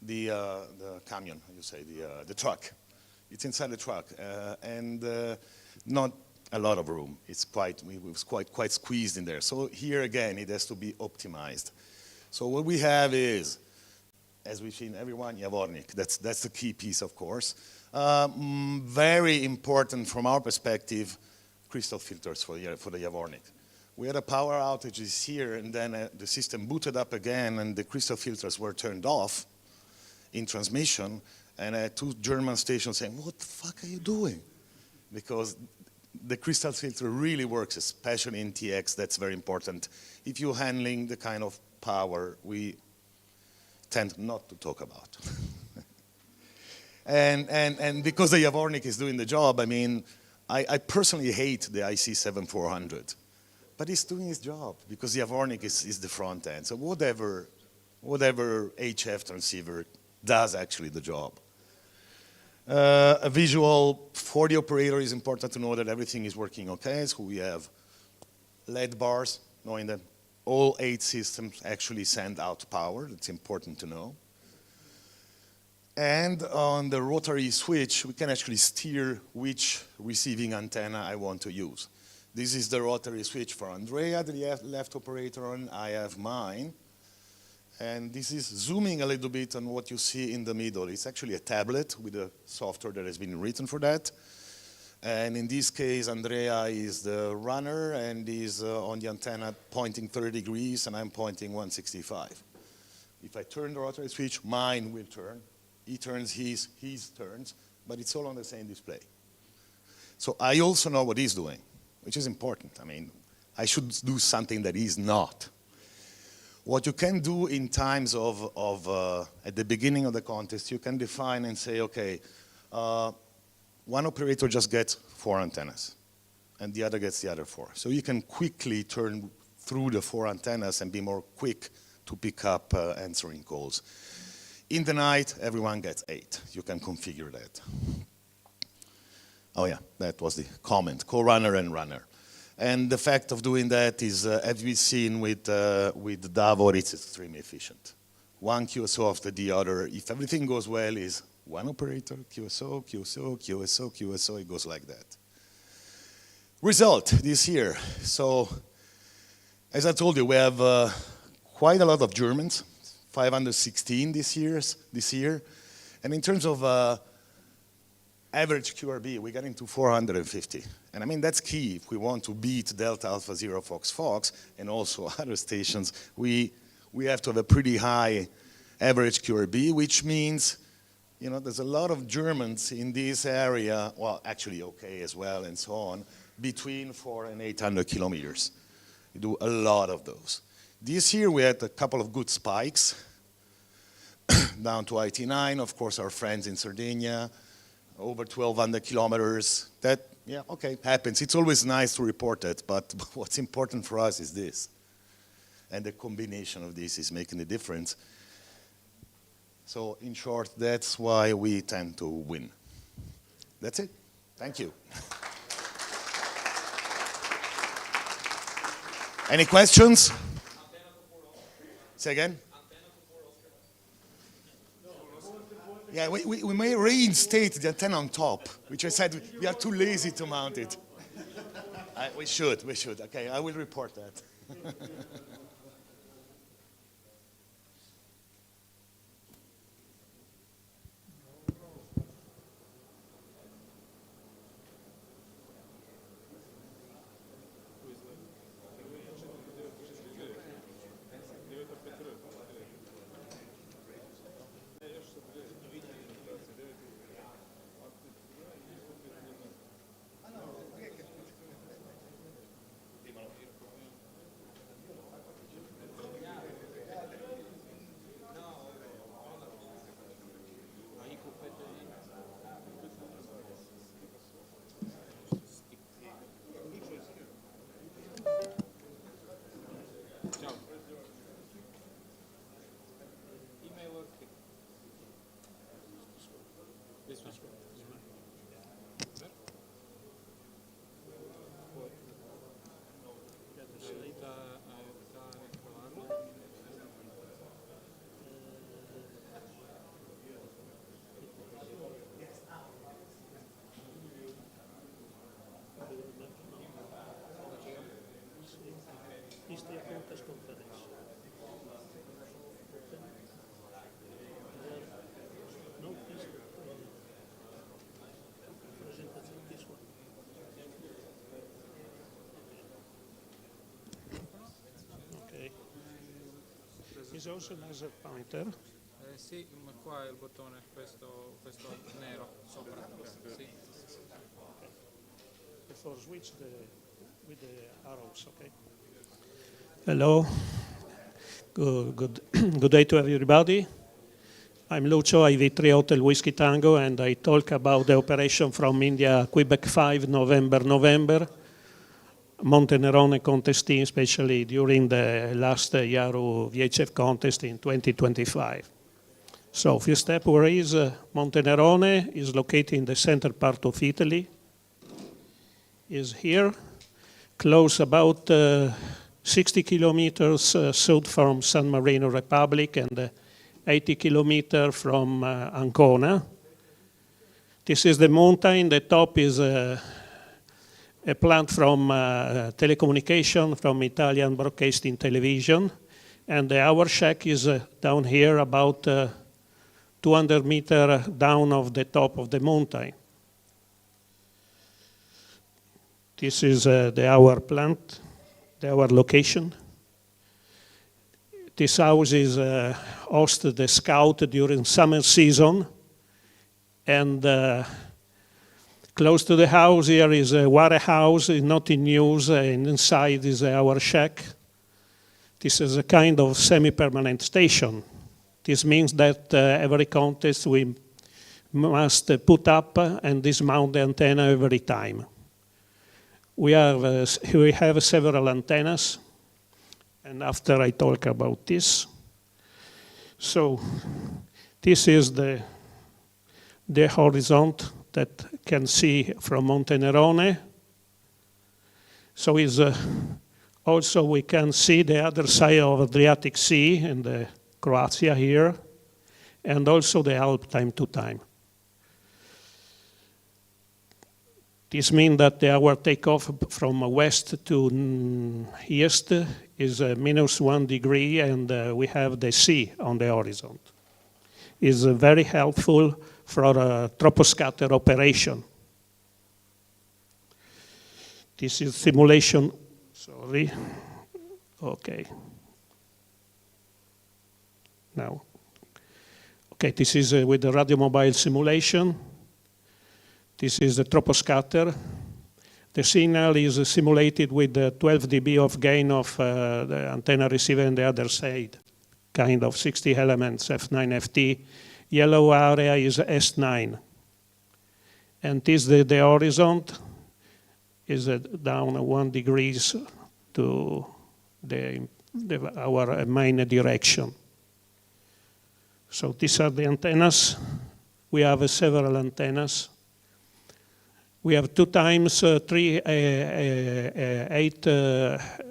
the camion, you say, the truck. It's inside the truck, and not a lot of room. It was quite squeezed in there. So here again, it has to be optimized. So what we have is, as we've seen, everyone Javornik. That's the key piece, of course. Very important from our perspective, crystal filters for the Javornik. We had a power outages here, and then the system booted up again, and the crystal filters were turned off in transmission, and 2 German stations saying, "What the fuck are you doing?" Because the crystal filter really works, especially in TX. That's very important. If you're handling the kind of power we tend not to talk about. And because the Javornik is doing the job, I mean, I personally hate the IC7400, but it's doing its job because the Javornik is the front end. So whatever HF transceiver does actually the job. A visual for the operator is important to know that everything is working okay. So we have LED bars, knowing that all 8 systems actually send out power. It's important to know. And on the rotary switch, we can actually steer which receiving antenna I want to use. This is the rotary switch for Andrea, the left operator, and I have mine. And this is zooming a little bit on what you see in the middle. It's actually a tablet with a software that has been written for that. And in this case, Andrea is the runner and is on the antenna pointing 30 degrees, and I'm pointing 165. If I turn the rotary switch, mine will turn. He turns his turns, but it's all on the same display. So I also know what he's doing, which is important. I mean, I should do something that he's not. What you can do in times of at the beginning of the contest, you can define and say, okay, one operator just gets 4 antennas, and the other gets the other 4. So you can quickly turn through the 4 antennas and be more quick to pick up answering calls. In the night, everyone gets 8. You can configure that. Oh yeah, that was the comment, co-runner and runner. And the fact of doing that is, as we've seen with Davor, it's extremely efficient. One QSO after the other. If everything goes well, is one operator, QSO, QSO, QSO, QSO, it goes like that. Result this year. So As I told you, we have quite a lot of Germans, 516 this year. And in terms of average QRB, we got into 450. And I mean, that's key. If we want to beat Delta Alpha Zero Fox Fox and also other stations, we have to have a pretty high average QRB, which means, you know, there's a lot of Germans in this area, well, actually okay as well and so on, between 400 and 800 kilometers. We do a lot of those. This year we had a couple of good spikes down to IT9, of course our friends in Sardinia, over 1,200 kilometers. That, yeah, okay, happens. It's always nice to report that, but what's important for us is this. And the combination of this is making the difference. So in short, that's why we tend to win. That's it. Thank you. Any questions? Say again? Yeah, we may reinstate the antenna on top, which I said we are too lazy to mount it. We should. Okay, I will report that. Is also laser pointer. Sì, ma qua è il bottone, questo nero sopra. Sì. Before switch with the arrows, okay? Hello. Good day to everybody. I'm Lucio, IV3 Hotel Whiskey Tango, and I talk about the operation from India, Quebec 5, November. Montenerone contest team, especially during the last IARU VHF contest in 2025. So, first step, where is Montenerone? Is located in the center part of Italy. Is here, close about 60 kilometers south from San Marino Republic and 80 kilometers from Ancona. This is the mountain. The top is a plant from telecommunication, from Italian Broadcasting Television. And our shack is down here about 200 meters down of the top of the mountain. This is our plant, our location. This house is hosted the scout during summer season. And close to the house here is a warehouse, not in use, and inside is our shack. This is a kind of semi-permanent station. This means that every contest we must put up and dismount the antenna every time. We have several antennas, and after I talk about this. So this is the horizon that can see from Montenerone. So is also we can see the other side of Adriatic Sea and Croatia here, and also the Alp time to time. This means that our takeoff from west to east is -1 degree, and we have the sea on the horizon. It's very helpful for a troposcatter operation. This is simulation, sorry, okay. Now, okay, this is with the radiomobile simulation. This is the troposcatter. The signal is simulated with 12 dB of gain of the antenna receiver on the other side, kind of 60 elements, F9, FT. Yellow area is S9. And this, the horizon is down 1 degrees to our main direction. So these are the antennas. We have several antennas. We have 2 times 3 8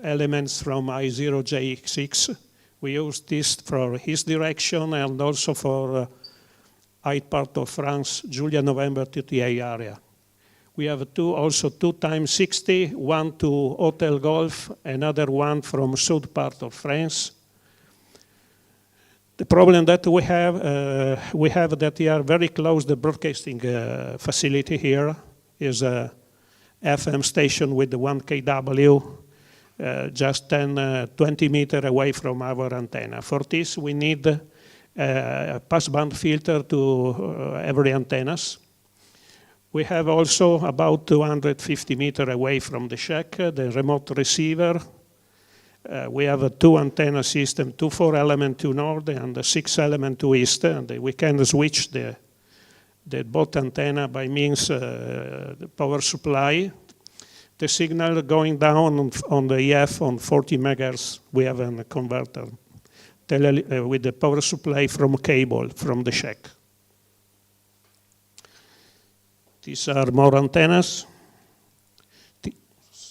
elements from I0JX6. We use this for his direction and also for height part of France, Julia November TTA area. We have also 2 times 60, 1 to Hotel Golf, another one from south part of France. The problem that we have that we are very close to the broadcasting facility here. Is a FM station with the 1 kW, just 20 meters away from our antenna. For this, we need a passband filter to every antennas. We have also about 250 meters away from the shack, the remote receiver. We have a 2 antenna system, 2 4-element to north and a 6-element to east, and we can switch the both antenna by means the power supply. The signal going down on the EF on 40 megahertz, we have a converter with the power supply from cable from the shack. These are more antennas.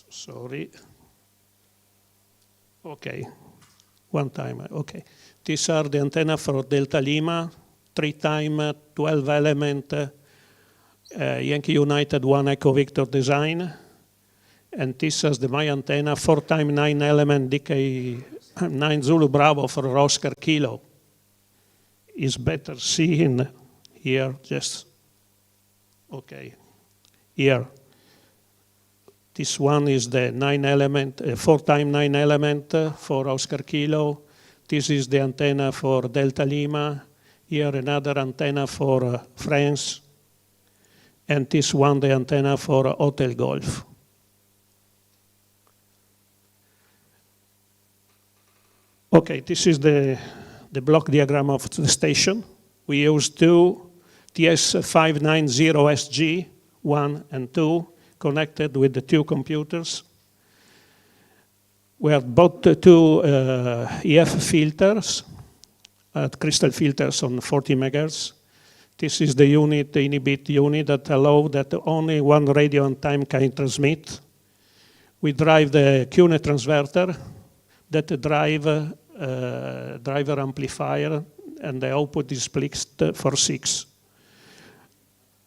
Sorry. Okay, one time, okay. These are the antenna for Delta Lima. 3 times 12 element Yankee United 1 Echo Victor design. And this is the my antenna, 4 times 9 element DK 9 Zulu Bravo for Oscar Kilo. Is better seen here, just, okay, here. This one is the 9 element, 4 times 9 element for Oscar Kilo. This is the antenna for Delta Lima. Here another antenna for France, and this one the antenna for Hotel Golf. Okay, this is the block diagram of the station. We use 2 TS590SG, 1 and 2, connected with the 2 computers. We have both 2 EF filters, crystal filters on 40 megahertz. This is the unit, the inhibit unit that allows that only 1 radio on time can transmit. We drive the QNE transverter that drive driver amplifier, and the output is split for 6.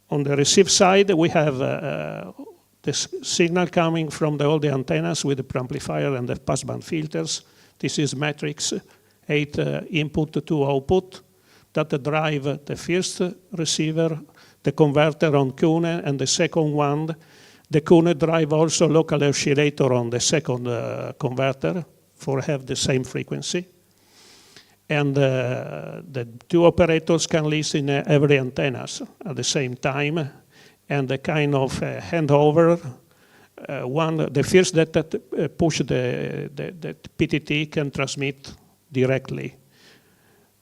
On the receive side, we have the signal coming from all the antennas with the preamplifier and the passband filters. This is matrix 8 input to output that drive the first receiver, the converter on QNE, and the second one, the QNE drive also local oscillator on the second converter for have the same frequency. And the 2 operators can listen every antennas at the same time, and the kind of handover. The first that push the PTT can transmit directly.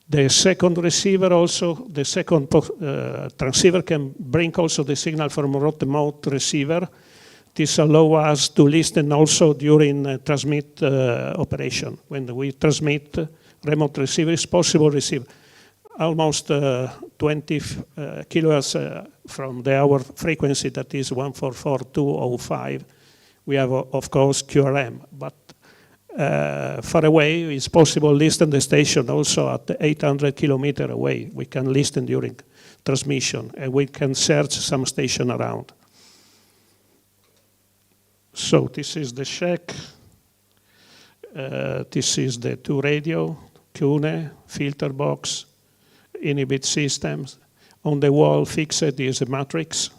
The second receiver also, the second transceiver can bring also the signal from a remote receiver. This allows us to listen also during transmit operation. When we transmit remote receiver, it's possible to receive almost 20 kilohertz from our frequency, that is 144.205. We have, of course, QRM, but far away, it's possible to listen the station also at 800 kilometers away. We can listen during transmission, and we can search some station around. So this is the check. This is the 2 radio, Cune, filter box, inhibit systems. On the wall fixed is a matrix.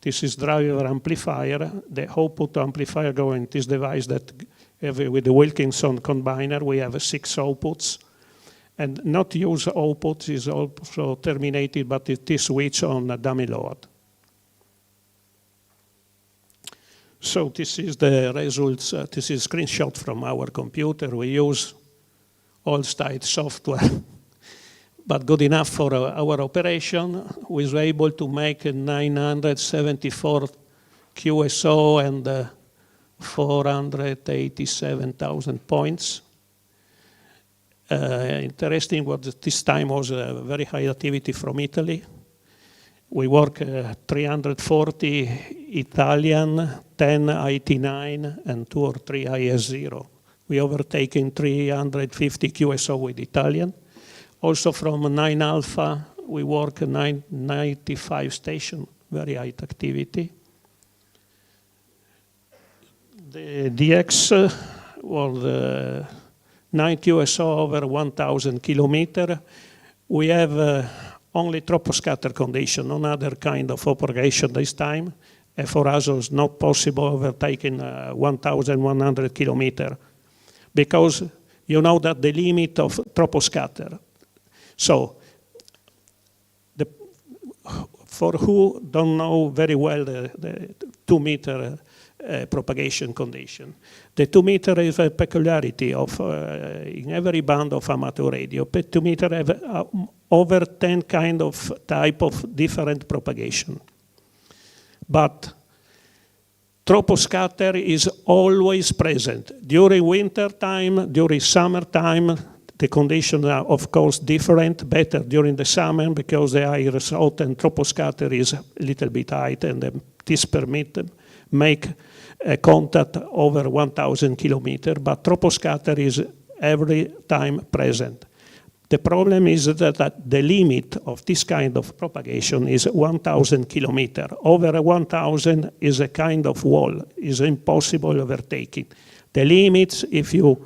This is driver amplifier. The output amplifier going this device that with the Wilkinson combiner, we have 6 outputs. And not use output is also terminated, but it is switch on a dummy load. So this is the results. This is a screenshot from our computer. We use all-state software, but good enough for our operation. We were able to make 974 QSO and 487,000 points. Interesting was that this time was a very high activity from Italy. We work 340 Italian, 10 IT9, and 2 or 3 IS0. We overtaken 350 QSO with Italian. Also from 9 Alpha, we work 95 station, very high activity. The DX was 9 QSO over 1,000 kilometer. We have only troposcatter condition, no other kind of operation this time. And for us, it was not possible overtaking 1,100 kilometer because you know that the limit of troposcatter. So, for who don't know very well the 2 meter propagation condition. The 2 meter is a peculiarity of in every band of amateur radio. 2 meter have over 10 kind of type of different propagation. But troposcatter is always present. During winter time, during summertime, the conditions are of course different, better during the summer because the air is hot and troposcatter is a little bit high, and this permit make a contact over 1,000 kilometers, but troposcatter is every time present. The problem is that the limit of this kind of propagation is 1,000 kilometers. Over 1,000 is a kind of wall, is impossible overtaking. The limits, if you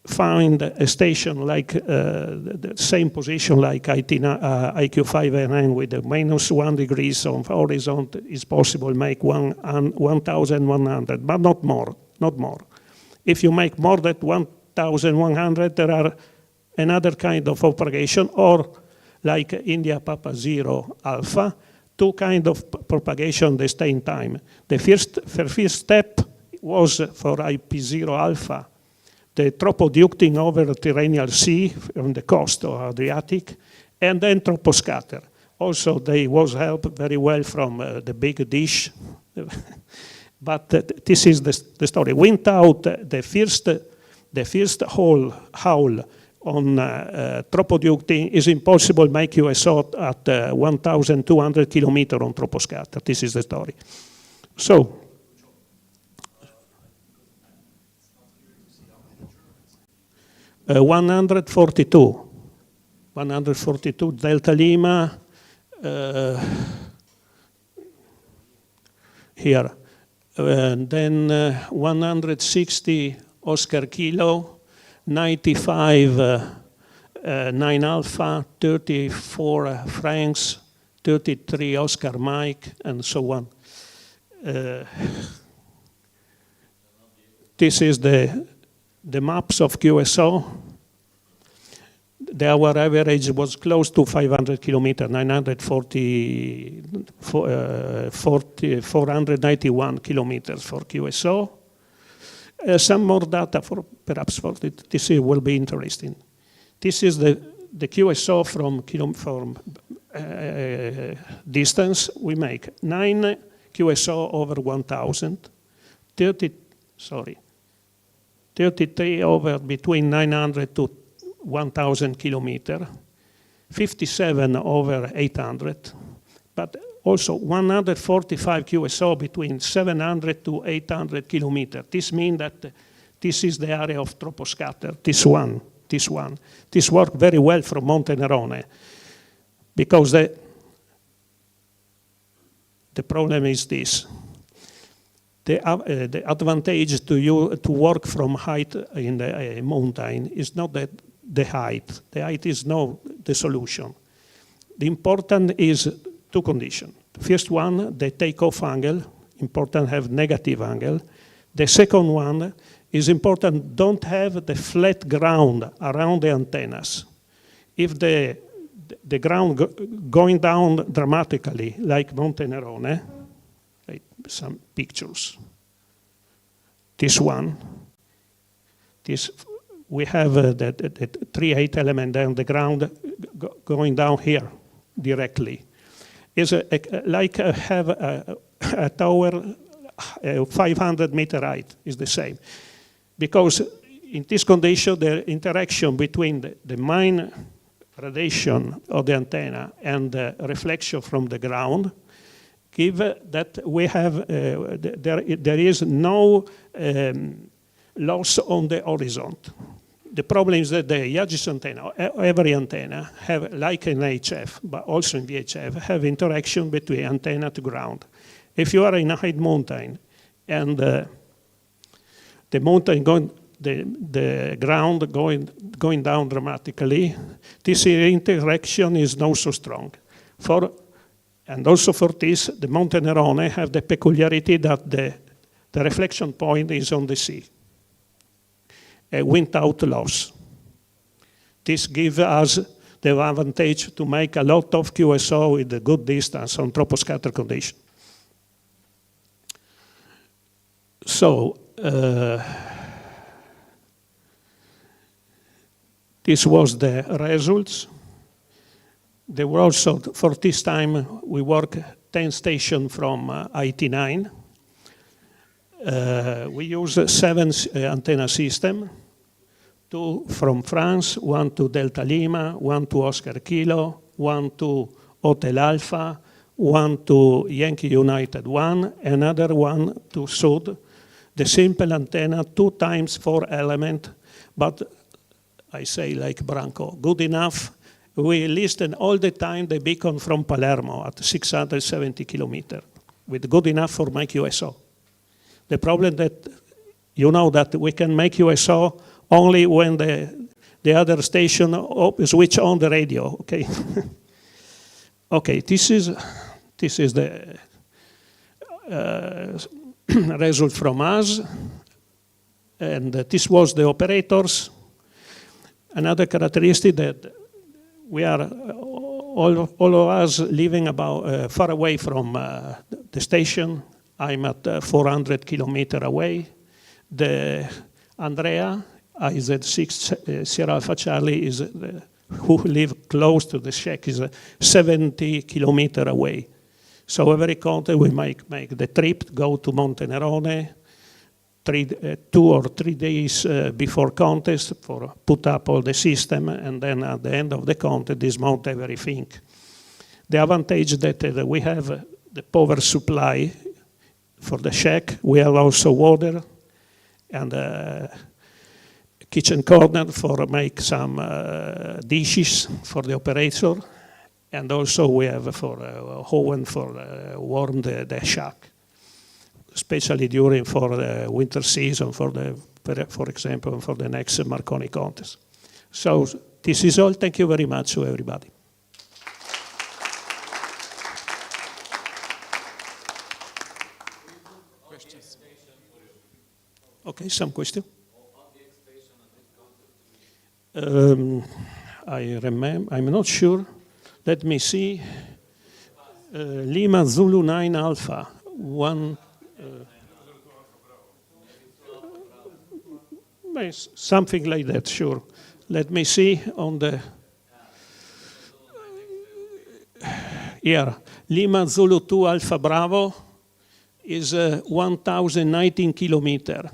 find a station like the same position like IQ509 with the -1 degrees on horizon, is possible make 1,100, but not more, not more. If you make more than 1,100, there are another kind of propagation, or like India Papa 0 Alpha, 2 kind of propagation at the same time. The first step was for IP0 Alpha, the tropoducting over the Tyrrhenian Sea on the coast of Adriatic, and then troposcatter. Also, they was helped very well from the big dish. But this is the story. Without the first howl on tropoducting, is impossible make QSO at 1,200 kilometers on troposcatter. This is the story. So, 142 Delta Lima here, then 160 Oscar Kilo, 95 9 Alpha, 34 Franks, 33 Oscar Mike, and so on. This is the maps of QSO. Our average was close to 500 kilometers, 491 kilometers for QSO. Some more data for perhaps for this will be interesting. This is the QSO from distance. We make 9 QSO over 1,000, 33 over between 900 to 1,000 kilometers, 57 over 800, but also 145 QSO between 700 to 800 kilometers. This means that this is the area of troposcatter, this one. This worked very well from Monte Nerone, because the, The problem is this. the advantage to work from height in the mountain is not that the height. The height is not the solution. The important is two conditions. The first one, the takeoff angle, important have negative angle. The second one is important, don't have the flat ground around the antennas. If the ground going down dramatically, like Monte Nerone, like some pictures. This one, we have the 3/8 element on the ground going down here directly. It's like have a tower 500-meter height is the same. Because in this condition, the interaction between the main radiation of the antenna and the reflection from the ground give that we have, there is no loss on the horizon. The problem is that the Yagis antenna, every antenna, have, like in HF, but also in VHF, have interaction between antenna to ground. If you are in a high mountain and the mountain going, the ground going down dramatically, this interaction is not so strong. And also for this, the Monte Nerone have the peculiarity that the reflection point is on the sea. A wind out loss. This gives us the advantage to make a lot of QSO with a good distance on troposcatter condition. So, this was the results. There were also, for this time, we work 10 stations from IT9. We use 7 antenna system, 2 from France, 1 to Delta Lima, 1 to Oscar Kilo, 1 to Hotel Alpha, 1 to Yankee United 1, another 1 to Sud. The simple antenna, 2 times 4 element, but I say like Branco, good enough. We listen all the time the beacon from Palermo at 670 kilometers, with good enough for my QSO. The problem that you know that we can make QSO only when the other station switch on the radio, okay? Okay, this is the result from us, and this was the operators. Another characteristic that we are all of us living about far away from the station. I'm at 400 kilometers away. The Andrea, IZ6 Sierra Alpha Charlie, is who live close to the shack, is 70 kilometers away. So every contest we make the trip, go to Monte Nerone, 2 or 3 days before contest for put up all the system, and then at the end of the contest dismount everything. The advantage that we have the power supply for the shack. We have also water and kitchen corner for make some dishes for the operator, and also we have for oven for warm the shack, especially during for the winter season, for example, for the next Marconi contest. So this is all. Thank you very much to everybody. Questions? Okay, some question. I remember. I'm not sure. Let me see. Lima Zulu 9 Alpha 1. Something like that, sure. Let me see on the, here, Lima Zulu 2 Alpha Bravo is 1,019 kilometers.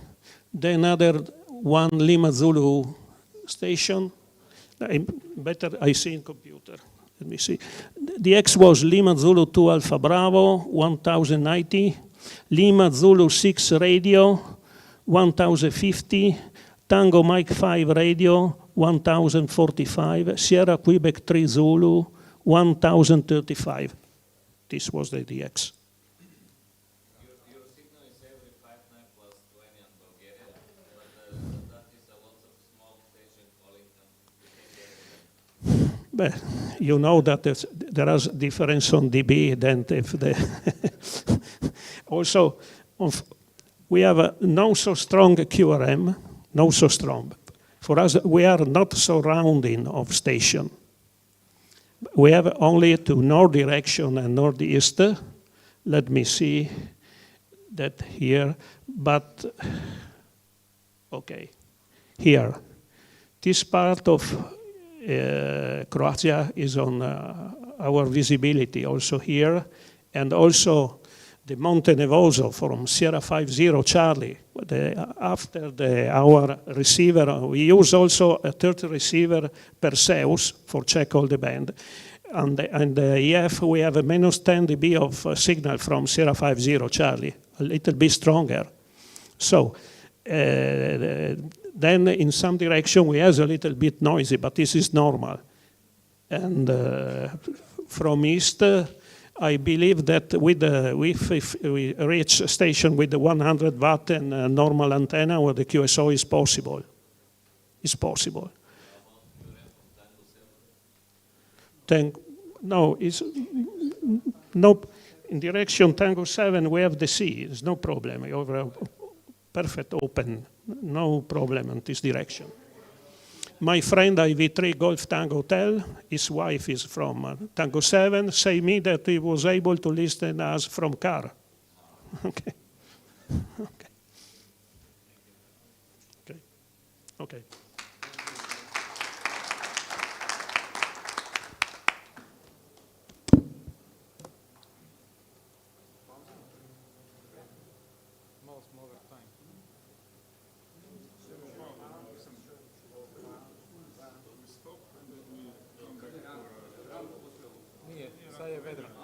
Then another one Lima Zulu station, better I see in computer. Let me see. The X was Lima Zulu 2 Alpha Bravo, 1,090. Lima Zulu 6 radio, 1,050. Tango Mike 5 radio, 1,045. Sierra Quebec 3 Zulu, 1,035. This was the DX. Your signal is every 5 Well, you know that there is difference on dB than if the also we have a not so strong QRM, not so strong. For us, we are not surrounding of station. We have only to north direction and northeast. Let me see that here, but okay, here. This part of Croatia is on our visibility also here, and also the Monte Nevoso from Sierra 50 Charlie. After our receiver, we use also a third receiver Perseus for check all the band. And the EF, we have a -10 dB of signal from Sierra 50 Charlie, a little bit stronger. So then in some direction we have a little bit noisy, but this is normal. And from east, I believe that if we reach a station with the 100 watt and a normal antenna where the QSO is possible. It's possible. No, in direction Tango 7 we have the sea. There's no problem. Over perfect open, no problem in this direction. My friend IV3 Golf Tango Hotel, his wife is from Tango 7, say me that he was able to listen us from car. Okay. Okay. Okay. Okay. Nije, sad je vedro.